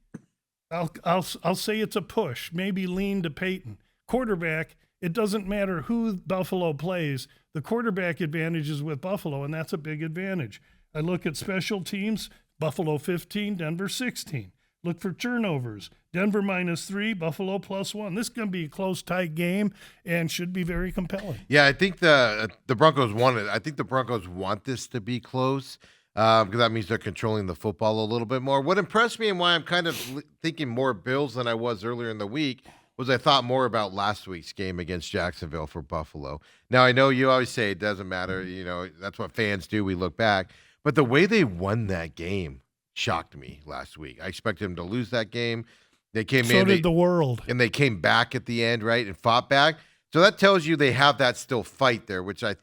I'll say it's a push, maybe lean to Peyton. Quarterback, it doesn't matter who Buffalo plays. The quarterback advantage is with Buffalo, and that's a big advantage. I look at special teams, Buffalo 15, Denver 16. Look for turnovers. Denver -3, Buffalo +1. This is going to be a close, tight game and should be very compelling. Yeah, I think the Broncos want it. I think the Broncos want this to be close because that means they're controlling the football a little bit more. What impressed me and why I'm kind of thinking more Bills than I was earlier in the week was I thought more about last week's game against Jacksonville for Buffalo. Now, I know you always say it doesn't matter. You know, that's what fans do. We look back. But the way they won that game shocked me last week. I expected them to lose that game. They came in. So did the world. And they came back at the end, right, and fought back. So that tells you they have that still fight there, which I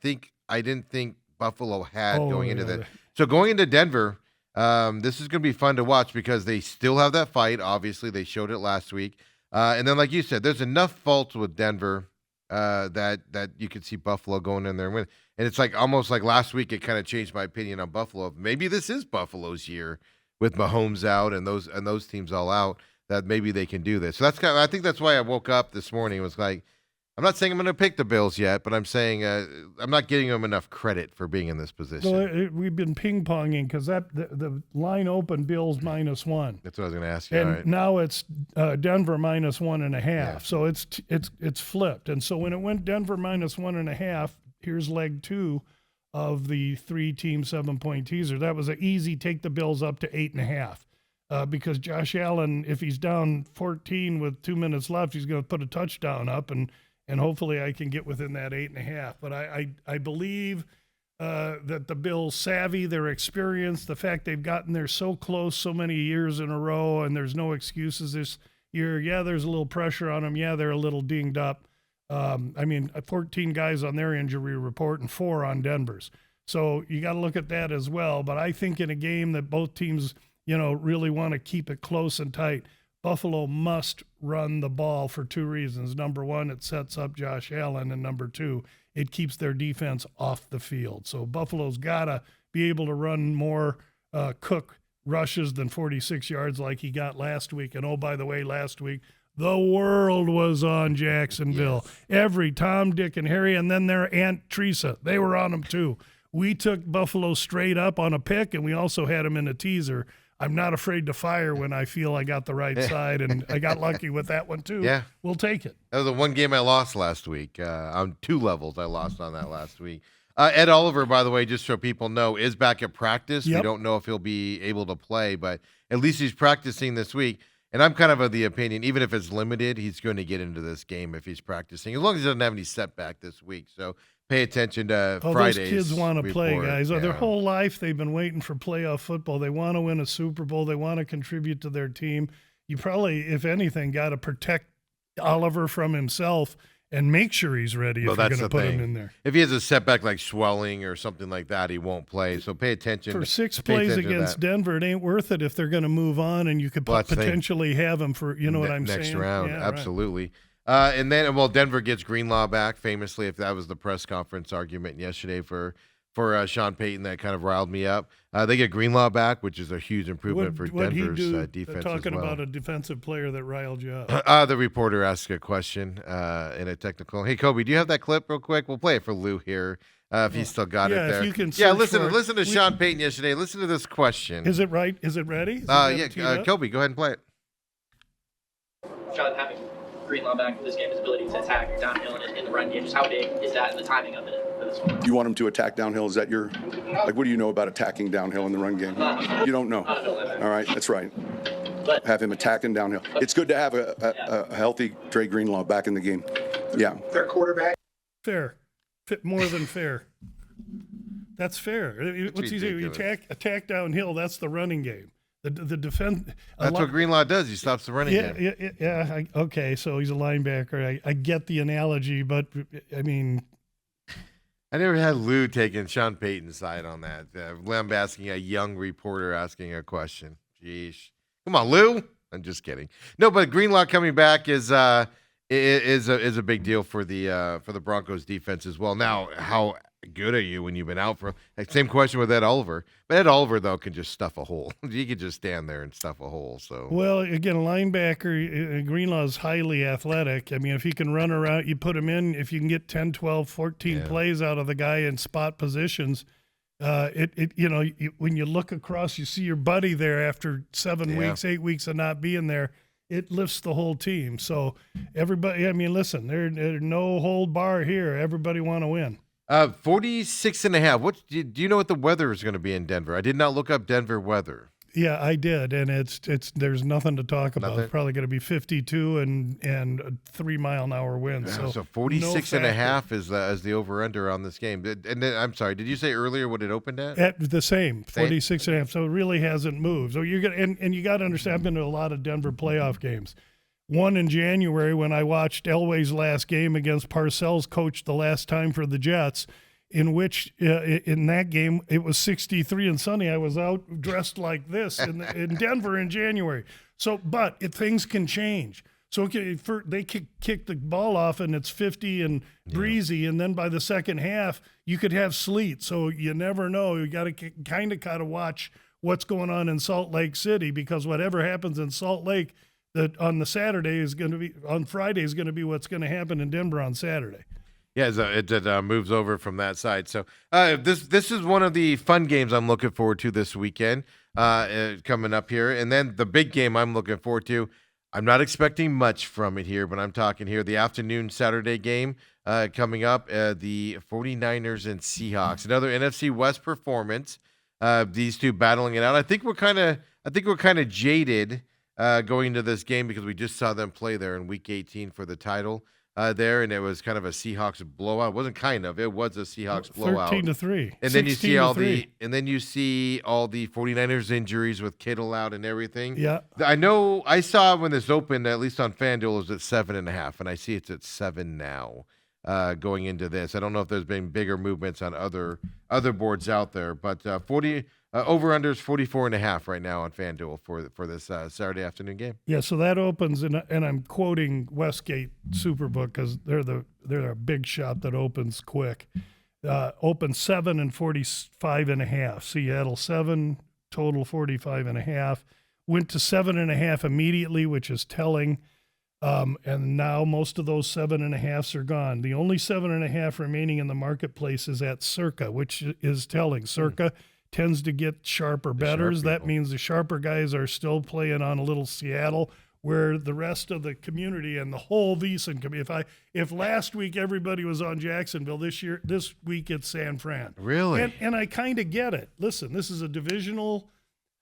didn't think Buffalo had going into that. So going into Denver, this is going to be fun to watch because they still have that fight. Obviously, they showed it last week. And then, like you said, there's enough faults with Denver that you could see Buffalo going in there and win. And it's like almost like last week it kind of changed my opinion on Buffalo. Maybe this is Buffalo's year with Mahomes out and those teams all out, that maybe they can do this. So that's I think that's why I woke up this morning. It was like, I'm not saying I'm going to pick the Bills yet, but I'm saying I'm not giving them enough credit for being in this position. So we've been ping-ponging because the line opened Bills -1. That's what I was going to ask you. And all right. now it's Denver -1.5. Yeah. So it's flipped. And so when it went Denver -1.5, here's leg 2 of the 3-team 7-point teaser. That was an easy take the Bills up to 8.5. Because Josh Allen, if he's down 14 with 2 minutes left, he's going to put a touchdown up, and hopefully I can get within that 8.5. But I believe that the Bills savvy, their experience, the fact they've gotten there so close so many years in a row, and there's no excuses this year. Yeah, there's a little pressure on them. Yeah, they're a little dinged up. 14 guys on their injury report and 4 on Denver's. So you got to look at that as well. But I think in a game that both teams, really want to keep it close and tight, Buffalo must run the ball for 2 reasons. Number 1, it sets up Josh Allen, and number 2, it keeps their defense off the field. So Buffalo's got to be able to run more Cook rushes than 46 yards like he got last week. And, oh, by the way, last week, the world was on Jacksonville. Yes. Every Tom, Dick, and Harry, and then their Aunt Teresa, they were on them too. We took Buffalo straight up on a pick, and we also had them in a teaser. I'm not afraid to fire when I feel I got the right side, and I got lucky with that one too. Yeah. We'll take it. That was the one game I lost last week. On 2 levels I lost on that last week. Ed Oliver, by the way, just so people know, is back at practice. Yep. We don't know if he'll be able to play, but at least he's practicing this week. And I'm kind of the opinion, even if it's limited, he's going to get into this game if he's practicing, as long as he doesn't have any setback this week. So pay attention to Friday's those kids want to play, guys. Yeah. Their whole life they've been waiting for playoff football. They want to win a Super Bowl. They want to contribute to their team. You probably, if anything, got to protect Oliver from himself and make sure he's ready if you're going to put him in there. If he has a setback like swelling or something like that, he won't play. So pay attention. For 6 plays against Denver, it ain't worth it if they're going to move on, and you could potentially have him for, what I'm saying? Next round, yeah, absolutely. Right. And then, Denver gets Greenlaw back, famously, if that was the press conference argument yesterday for Sean Payton that kind of riled me up. They get Greenlaw back, which is a huge improvement for Denver's defense talking as well. About a defensive player that riled you up. The reporter asked a question in a technical. Hey, Kobe, do you have that clip real quick? We'll play it for Lou here if he's still got it there. If you can listen to Sean Payton yesterday. Listen to this question. Is it right? Is it ready? Kobe, go ahead and play it. Sean, Greenlaw back for this game, his ability to attack downhill and in the run game. Just how big is that and the timing of it for this one? You want him to attack downhill? Is that your, like, what do you know about attacking downhill in the run game? You don't know. All right, that's right. But Have him attacking downhill. It's good to have a healthy Dre Greenlaw back in the game. Yeah. Their quarterback. Fair. More than fair. That's fair. What's he do? You attack downhill. That's the running game. The defense. That's what Greenlaw does. He stops the running game. Yeah. Okay, so he's a linebacker. I get the analogy, but I mean, I never had Lou taking Sean Payton's side on that. Lamb asking a young reporter asking a question. Jeez. Come on, Lou. I'm just kidding. No, but Greenlaw coming back is a big deal for the Broncos defense as well. Now, how good are you when you've been out for? Same question with Ed Oliver. But Ed Oliver though can just stuff a hole. He could just stand there and stuff a hole. So well, again, a linebacker, Greenlaw is highly athletic. I mean, if he can run around, you put him in. If you can get 10, 12, 14 plays out of the guy in spot positions. When you look across, you see your buddy there after 7 weeks, 8 weeks of not being there. It lifts the whole team. So everybody, I mean, listen, there's no hold bar here. Everybody want to win. 46.5. What do you know what the weather is going to be in Denver? I did not look up Denver weather. Yeah, I did, and it's there's nothing to talk about. It's probably going to be 52 and a 3 mile an hour wind. So 46.5 is the over under on this game. And then, I'm sorry, did you say earlier what it opened at? At the same 46.5. So it really hasn't moved. So you're gonna and you got to understand. I've been to a lot of Denver playoff games. One in January when I watched Elway's last game against Parcells, coached the last time for the Jets, in which in that game it was 63 and sunny. I was out dressed like this in Denver in January. So, but things can change. So they kick the ball off and it's 50 and breezy, and then by the second half you could have sleet. So you never know. You got to kind of watch what's going on in Salt Lake City, because whatever happens in Salt Lake on the Saturday is going to be on Friday is going to be what's going to happen in Denver on Saturday. Yeah, it moves over from that side. So this is one of the fun games I'm looking forward to this weekend coming up here. And then the big game I'm looking forward to, I'm not expecting much from it here, but I'm talking here the afternoon Saturday game coming up, the 49ers and Seahawks. Another NFC West performance. These two battling it out. I think we're kind of jaded going into this game because we just saw them play there in Week 18 for the title. There, and it was kind of a Seahawks blowout. It wasn't kind of, it was a Seahawks blowout. 13-3. And then you see all the 49ers injuries with Kittle out and everything. Yeah. I saw when this opened, at least on FanDuel, it was at 7.5, and I see it's at 7 now. Going into this, I don't know if there's been bigger movements on other boards out there, but over/under is 44.5 right now on FanDuel for this Saturday afternoon game. Yeah, so that opens, and I'm quoting Westgate Superbook because they're a big shot that opens quick. Open 7 and 45.5. Seattle 7, total 45.5. Went to 7.5 immediately, which is telling. And now most of those 7.5s are gone. The only 7.5 remaining in the marketplace is at Circa, which is telling. Circa tends to get sharper bettors. That means the sharper guys are still playing on a little Seattle, where the rest of the community and the whole VSIN community. If last week everybody was on Jacksonville, this week it's San Fran. Really? And I kind of get it. Listen, this is a divisional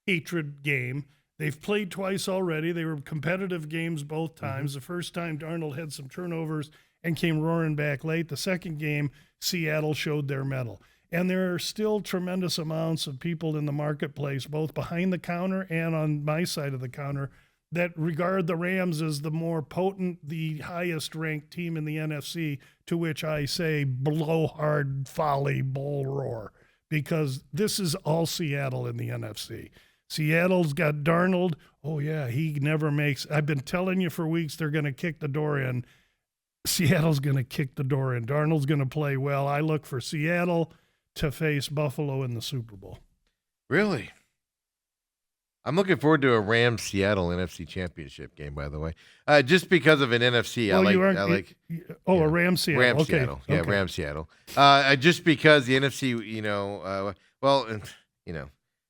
hatred game. They've played twice already. They were competitive games both times. The first time, Darnold had some turnovers and came roaring back late. The second game, Seattle showed their mettle. And there are still tremendous amounts of people in the marketplace, both behind the counter and on my side of the counter, that regard the Rams as the more potent, the highest-ranked team in the NFC, to which I say blowhard folly, bull roar, because this is all Seattle in the NFC. Seattle's got Darnold. Oh, yeah, he never makes – I've been telling you for weeks they're going to kick the door in. Seattle's going to kick the door in. Darnold's going to play well. I look for Seattle to face Buffalo in the Super Bowl. Really? I'm looking forward to a Rams-Seattle NFC Championship game, by the way, just because of an NFC. Well, a Rams-Seattle. Rams-Seattle. Okay. Yeah, Rams-Seattle. Just because the NFC,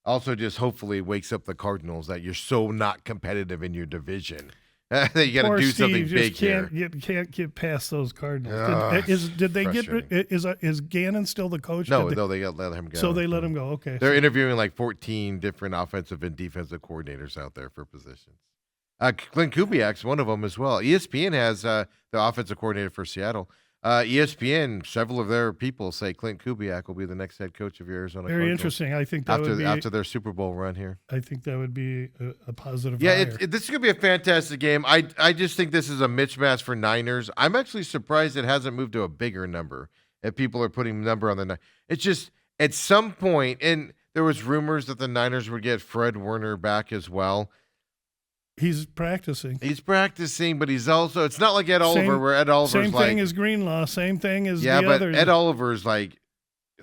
also just hopefully wakes up the Cardinals that you're so not competitive in your division. you got to Poor do Steve something just big here. can't get past those Cardinals. Oh, Did they get frustrating. is Gannon still the coach? No, Did they let him go. so they let him go. Okay, They're interviewing like 14 different offensive and defensive coordinators out there for positions. Clint Kubiak's one of them as well. ESPN has the offensive coordinator for Seattle. ESPN, several of their people say Clint Kubiak will be the next head coach of your Arizona very Cardinals interesting. I think that would be after their Super Bowl run here. I think that would be a positive. Yeah, hire. this is going to be a fantastic game. I just think this is a mismatch for Niners. I'm actually surprised it hasn't moved to a bigger number. If people are putting number on the Niners. It's just at some point, and there was rumors that the Niners would get Fred Warner back as well. He's practicing. He's practicing, but he's also, it's not like Ed Oliver, where Ed Oliver's same like. thing as Greenlaw, same thing as the but others. Ed Oliver's like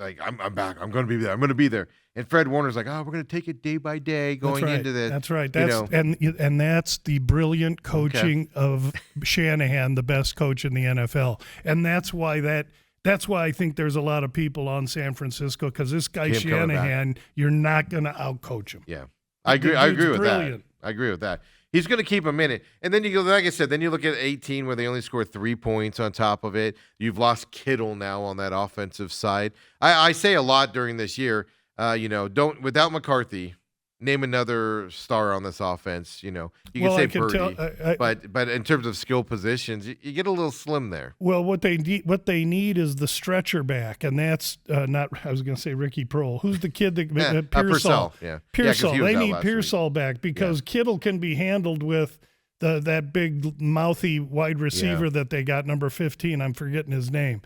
I'm back. I'm going to be there. I'm going to be there. And Fred Warner's like, we're going to take it day by day going into this. That's right. And that's the brilliant coaching of Shanahan, the best coach in the NFL. And that's why I think there's a lot of people on San Francisco, because this guy Shanahan, you're not going to outcoach him. Yeah, I agree. I agree with brilliant. that. I agree with that. He's going to keep him in it. And then you go, like I said, then you look at 18 where they only scored 3 points on top of it. You've lost Kittle now on that offensive side. I say a lot during this year, without McCarthy, name another star on this offense. You can say Purdy, but in terms of skill positions, you get a little slim there. Well, what they need is the stretcher back, and that's not. I was going to say Ricky Prohl. Who's the kid that Pearsall? Pearsall. They need Pearsall back because Kittle can be handled with that big mouthy wide receiver that they got, number 15. I'm forgetting his name.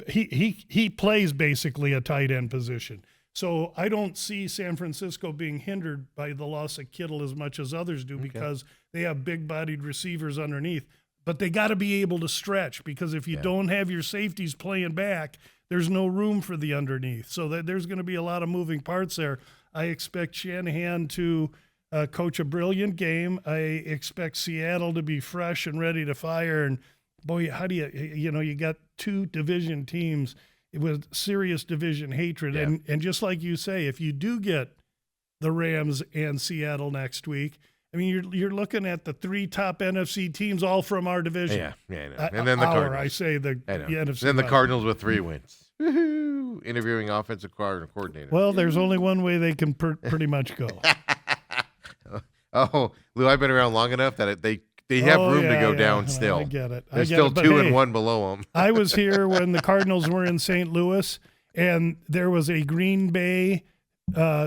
He plays basically a tight end position. So I don't see San Francisco being hindered by the loss of Kittle as much as others do, because they have big-bodied receivers underneath. But they got to be able to stretch, because if you don't have your safeties playing back, there's no room for the underneath. So there's going to be a lot of moving parts there. I expect Shanahan to coach a brilliant game. I expect Seattle to be fresh and ready to fire. And, boy, how do you got two division teams with serious division hatred. Yeah. And just like you say, if you do get the Rams and Seattle next week, I mean, you're looking at the 3 top NFC teams all from our division. Yeah, I know. And then the Cardinals. I say the NFC. Then the Cardinals with 3 wins. Woo-hoo. Interviewing offensive coordinator. Well, there's only one way they can pretty much go. Oh, Lou, I've been around long enough that they have room to go down still. I get it. There's still 2 and 1 below them. I was here when the Cardinals were in St. Louis, and there was a Green Bay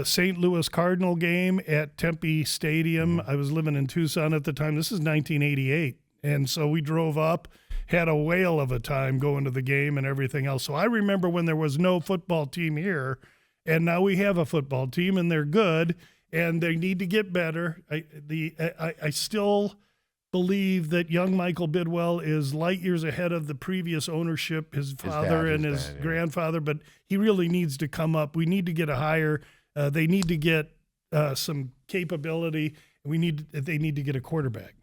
St. Louis Cardinal game at Tempe Stadium. I was living in Tucson at the time. This is 1988. And so we drove up, had a whale of a time going to the game and everything else. So I remember when there was no football team here, and now we have a football team, and they're good, and they need to get better. I still believe that young Michael Bidwell is light years ahead of the previous ownership, his father and his grandfather, but he really needs to come up. We need to get a hire. They need to get some capability. They need to get a quarterback.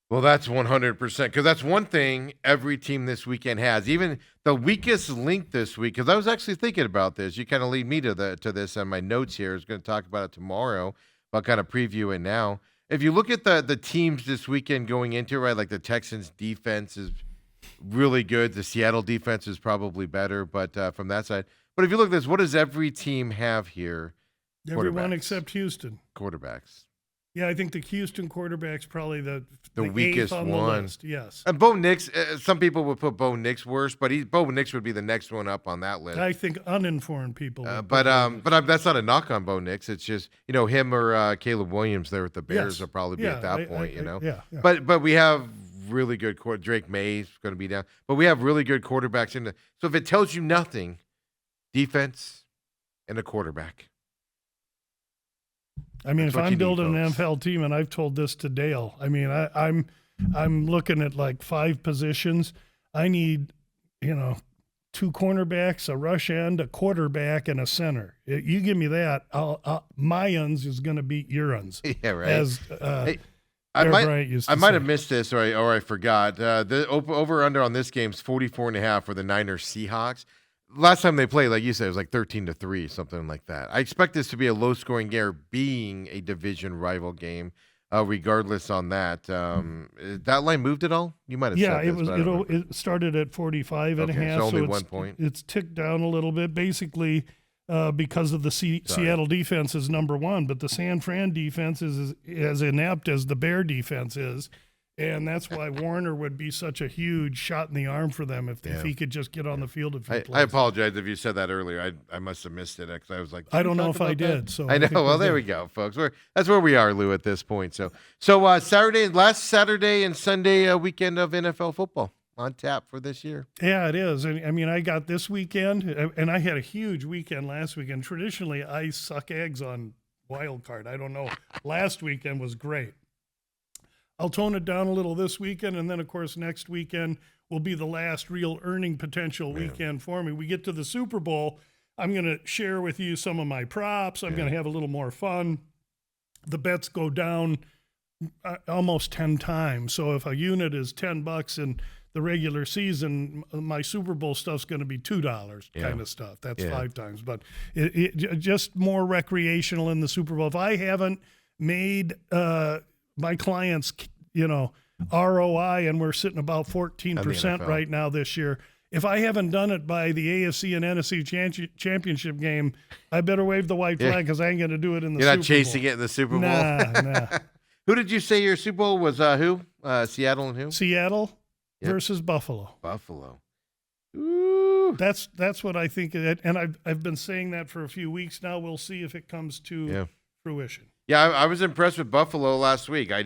Well, that's 100%, because that's one thing every team this weekend has. Even the weakest link this week, because I was actually thinking about this. You kind of lead me to this on my notes here. I was going to talk about it tomorrow, but I'll kind of preview it now. If you look at the teams this weekend going into, right, like the Texans defense is really good. The Seattle defense is probably better, but from that side. But if you look at this, what does every team have here? Everyone except Houston. Quarterbacks. Yeah, I think the Houston quarterback's probably the weakest on one. The list. Yes. And Bo Nix, some people would put Bo Nix worse, but Bo Nix would be the next one up on that list. I think uninformed people. But that's not a knock on Bo Nix. It's just, him or Caleb Williams there with the Bears will probably be at that point, Yeah. But we have really good Drake May's going to be down. But we have really good quarterbacks in the. So if it tells you nothing, defense and a quarterback. I mean, That's if what I'm you need, building an folks. NFL team, and I've told this to Dale, I mean, I'm looking at like 5 positions. I need, 2 cornerbacks, a rush end, a quarterback, and a center. You give me that, my uns is going to beat your uns. Yeah, right. As I might might have missed this, or I forgot. The over under on this game is 44.5 for the Niners Seahawks. Last time they played, like you said, it was like 13-3, something like that. I expect this to be a low-scoring game, being a division rival game. regardless on that. That line moved at all? You might have Yeah, said it this, was. but I don't remember. It started at 45 and a Okay, half. so only it's, 1 point. It's ticked down a little bit, basically because of the Seattle defense is number one, but the San Fran defense is as inept as the Bear defense is. And that's why Warner would be such a huge shot in the arm for them if he could just get on the field a few I plays. apologize if you said that earlier. I must have missed it because I was like, I don't "Did we know talk if I about that?" did. So I know. think Well, we're there good. we go, folks. That's where we are, Lou, at this point. So last Saturday and Sunday weekend of NFL football on tap for this year. Yeah, it is. And I mean, I got this weekend, and I had a huge weekend last weekend. Traditionally, I suck eggs on wild card. I don't know. Last weekend was great. I'll tone it down a little this weekend, and then, of course, next weekend will be the last real earning potential weekend for me. We get to the Super Bowl. I'm going to share with you some of my props. I'm going to have a little more fun. The bets go down almost 10 times. So if a unit is $10 in the regular season, my Super Bowl stuff's going to be $2 kind of stuff. That's 5 times. But it just more recreational in the Super Bowl. If I haven't made my clients, ROI, and we're sitting about 14% right now this year. If I haven't done it by the AFC and NFC championship game, I better wave the white flag because I ain't going to do it in the Super Bowl. You're not chasing it in the Super Bowl? Nah. Who did you say your Super Bowl was? Who? Seattle and who? Seattle versus Buffalo. Buffalo. Ooh. That's what I think. And I've been saying that for a few weeks now. We'll see if it comes to fruition. Yeah, I was impressed with Buffalo last week. I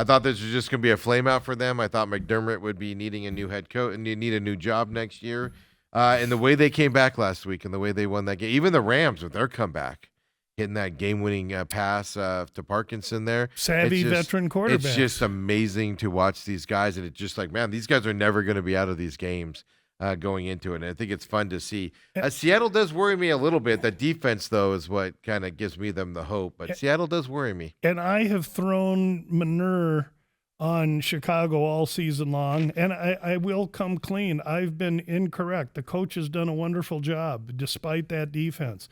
thought this was just going to be a flame out for them. I thought McDermott would be needing a new head coach and need a new job next year. And the way they came back last week and the way they won that game, even the Rams with their comeback, hitting that game-winning pass to Parkinson there. Savvy veteran quarterback. It's just amazing to watch these guys. And it's just like, man, these guys are never going to be out of these games. Going into it. And I think it's fun to see. Seattle does worry me a little bit. The defense, though, is what kind of gives me them the hope. But Seattle does worry me. And I have thrown manure on Chicago all season long, and I will come clean. I've been incorrect. The coach has done a wonderful job despite that defense.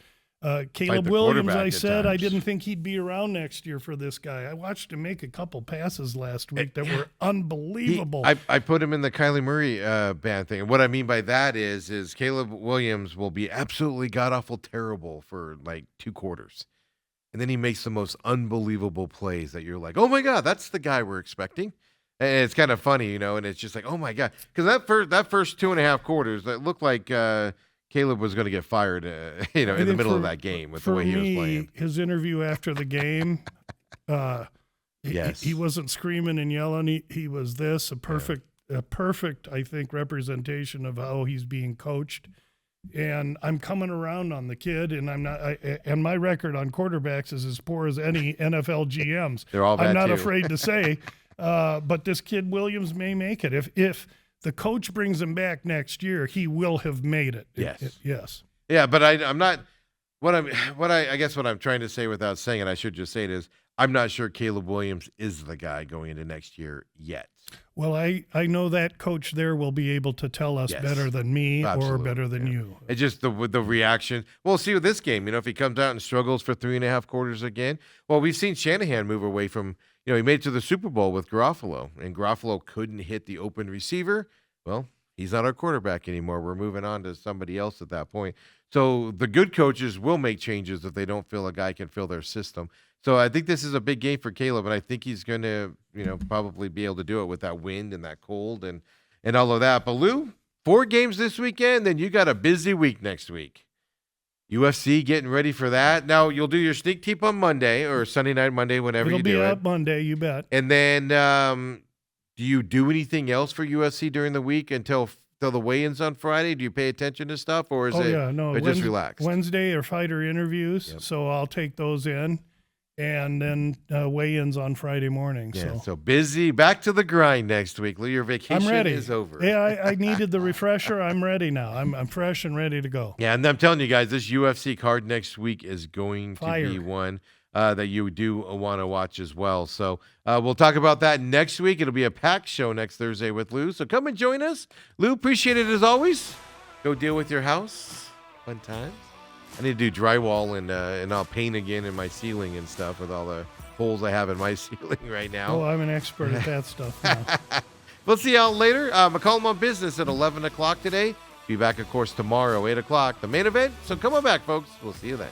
Caleb Williams, I said I didn't think he'd be around next year for this guy. I watched him make a couple passes last week that were unbelievable. I put him in the Kyler Murray band thing. And what I mean by that is Caleb Williams will be absolutely god-awful terrible for like 2 quarters. And then he makes the most unbelievable plays that you're like, oh, my God, that's the guy we're expecting. And it's kind of funny, and it's just like, oh, my God. Because that first 2.5 quarters, it looked like Caleb was going to get fired, in the middle of that game with the way he was playing. His interview after the game, he wasn't screaming and yelling. He was a perfect, I think, representation of how he's being coached. And I'm coming around on the kid, and I'm not. And my record on quarterbacks is as poor as any NFL GMs. They're all bad I'm not too. afraid to say, but this kid Williams may make it if the coach brings him back next year, he will have made it. Yes. Yeah, but I'm not. I guess what I'm trying to say without saying it, I should just say it is, I'm not sure Caleb Williams is the guy going into next year yet. Well, I know that coach there will be able to tell us better than me or better than you. It's just the reaction. We'll see with this game. If he comes out and struggles for 3.5 quarters again. Well, we've seen Shanahan move away from. He made it to the Super Bowl with Garoppolo, and Garoppolo couldn't hit the open receiver. Well, he's not our quarterback anymore. We're moving on to somebody else at that point. So the good coaches will make changes if they don't feel a guy can fill their system. So I think this is a big game for Caleb, and I think he's going to, probably be able to do it with that wind and that cold and all of that. But Lou, 4 games this weekend, then you got a busy week next week. UFC getting ready for that. Now, you'll do your sneak peek on Monday or Sunday night, Monday, whenever you do it. It'll be out Monday, you bet. And then do you do anything else for UFC during the week until the weigh-ins on Friday? Do you pay attention to stuff, or is just relaxed? Wednesday are fighter interviews, so I'll take those in. And then weigh-ins on Friday morning. Yeah, so busy. Back to the grind next week. Lou, your vacation is over. Yeah, I needed the refresher. I'm ready now. I'm fresh and ready to go. Yeah, and I'm telling you guys, this UFC card next week is going to be one that you do want to watch as well. So we'll talk about that next week. It'll be a packed show next Thursday with Lou. So come and join us. Lou, appreciate it as always. Go deal with your house. Fun times. I need to do drywall and I'll paint again in my ceiling and stuff with all the holes I have in my ceiling right now. Oh, I'm an expert at that stuff now. We'll see y'all later. McCollum on Business at 11 o'clock today. Be back, of course, tomorrow, 8 o'clock, the main event. So come on back, folks. We'll see you then.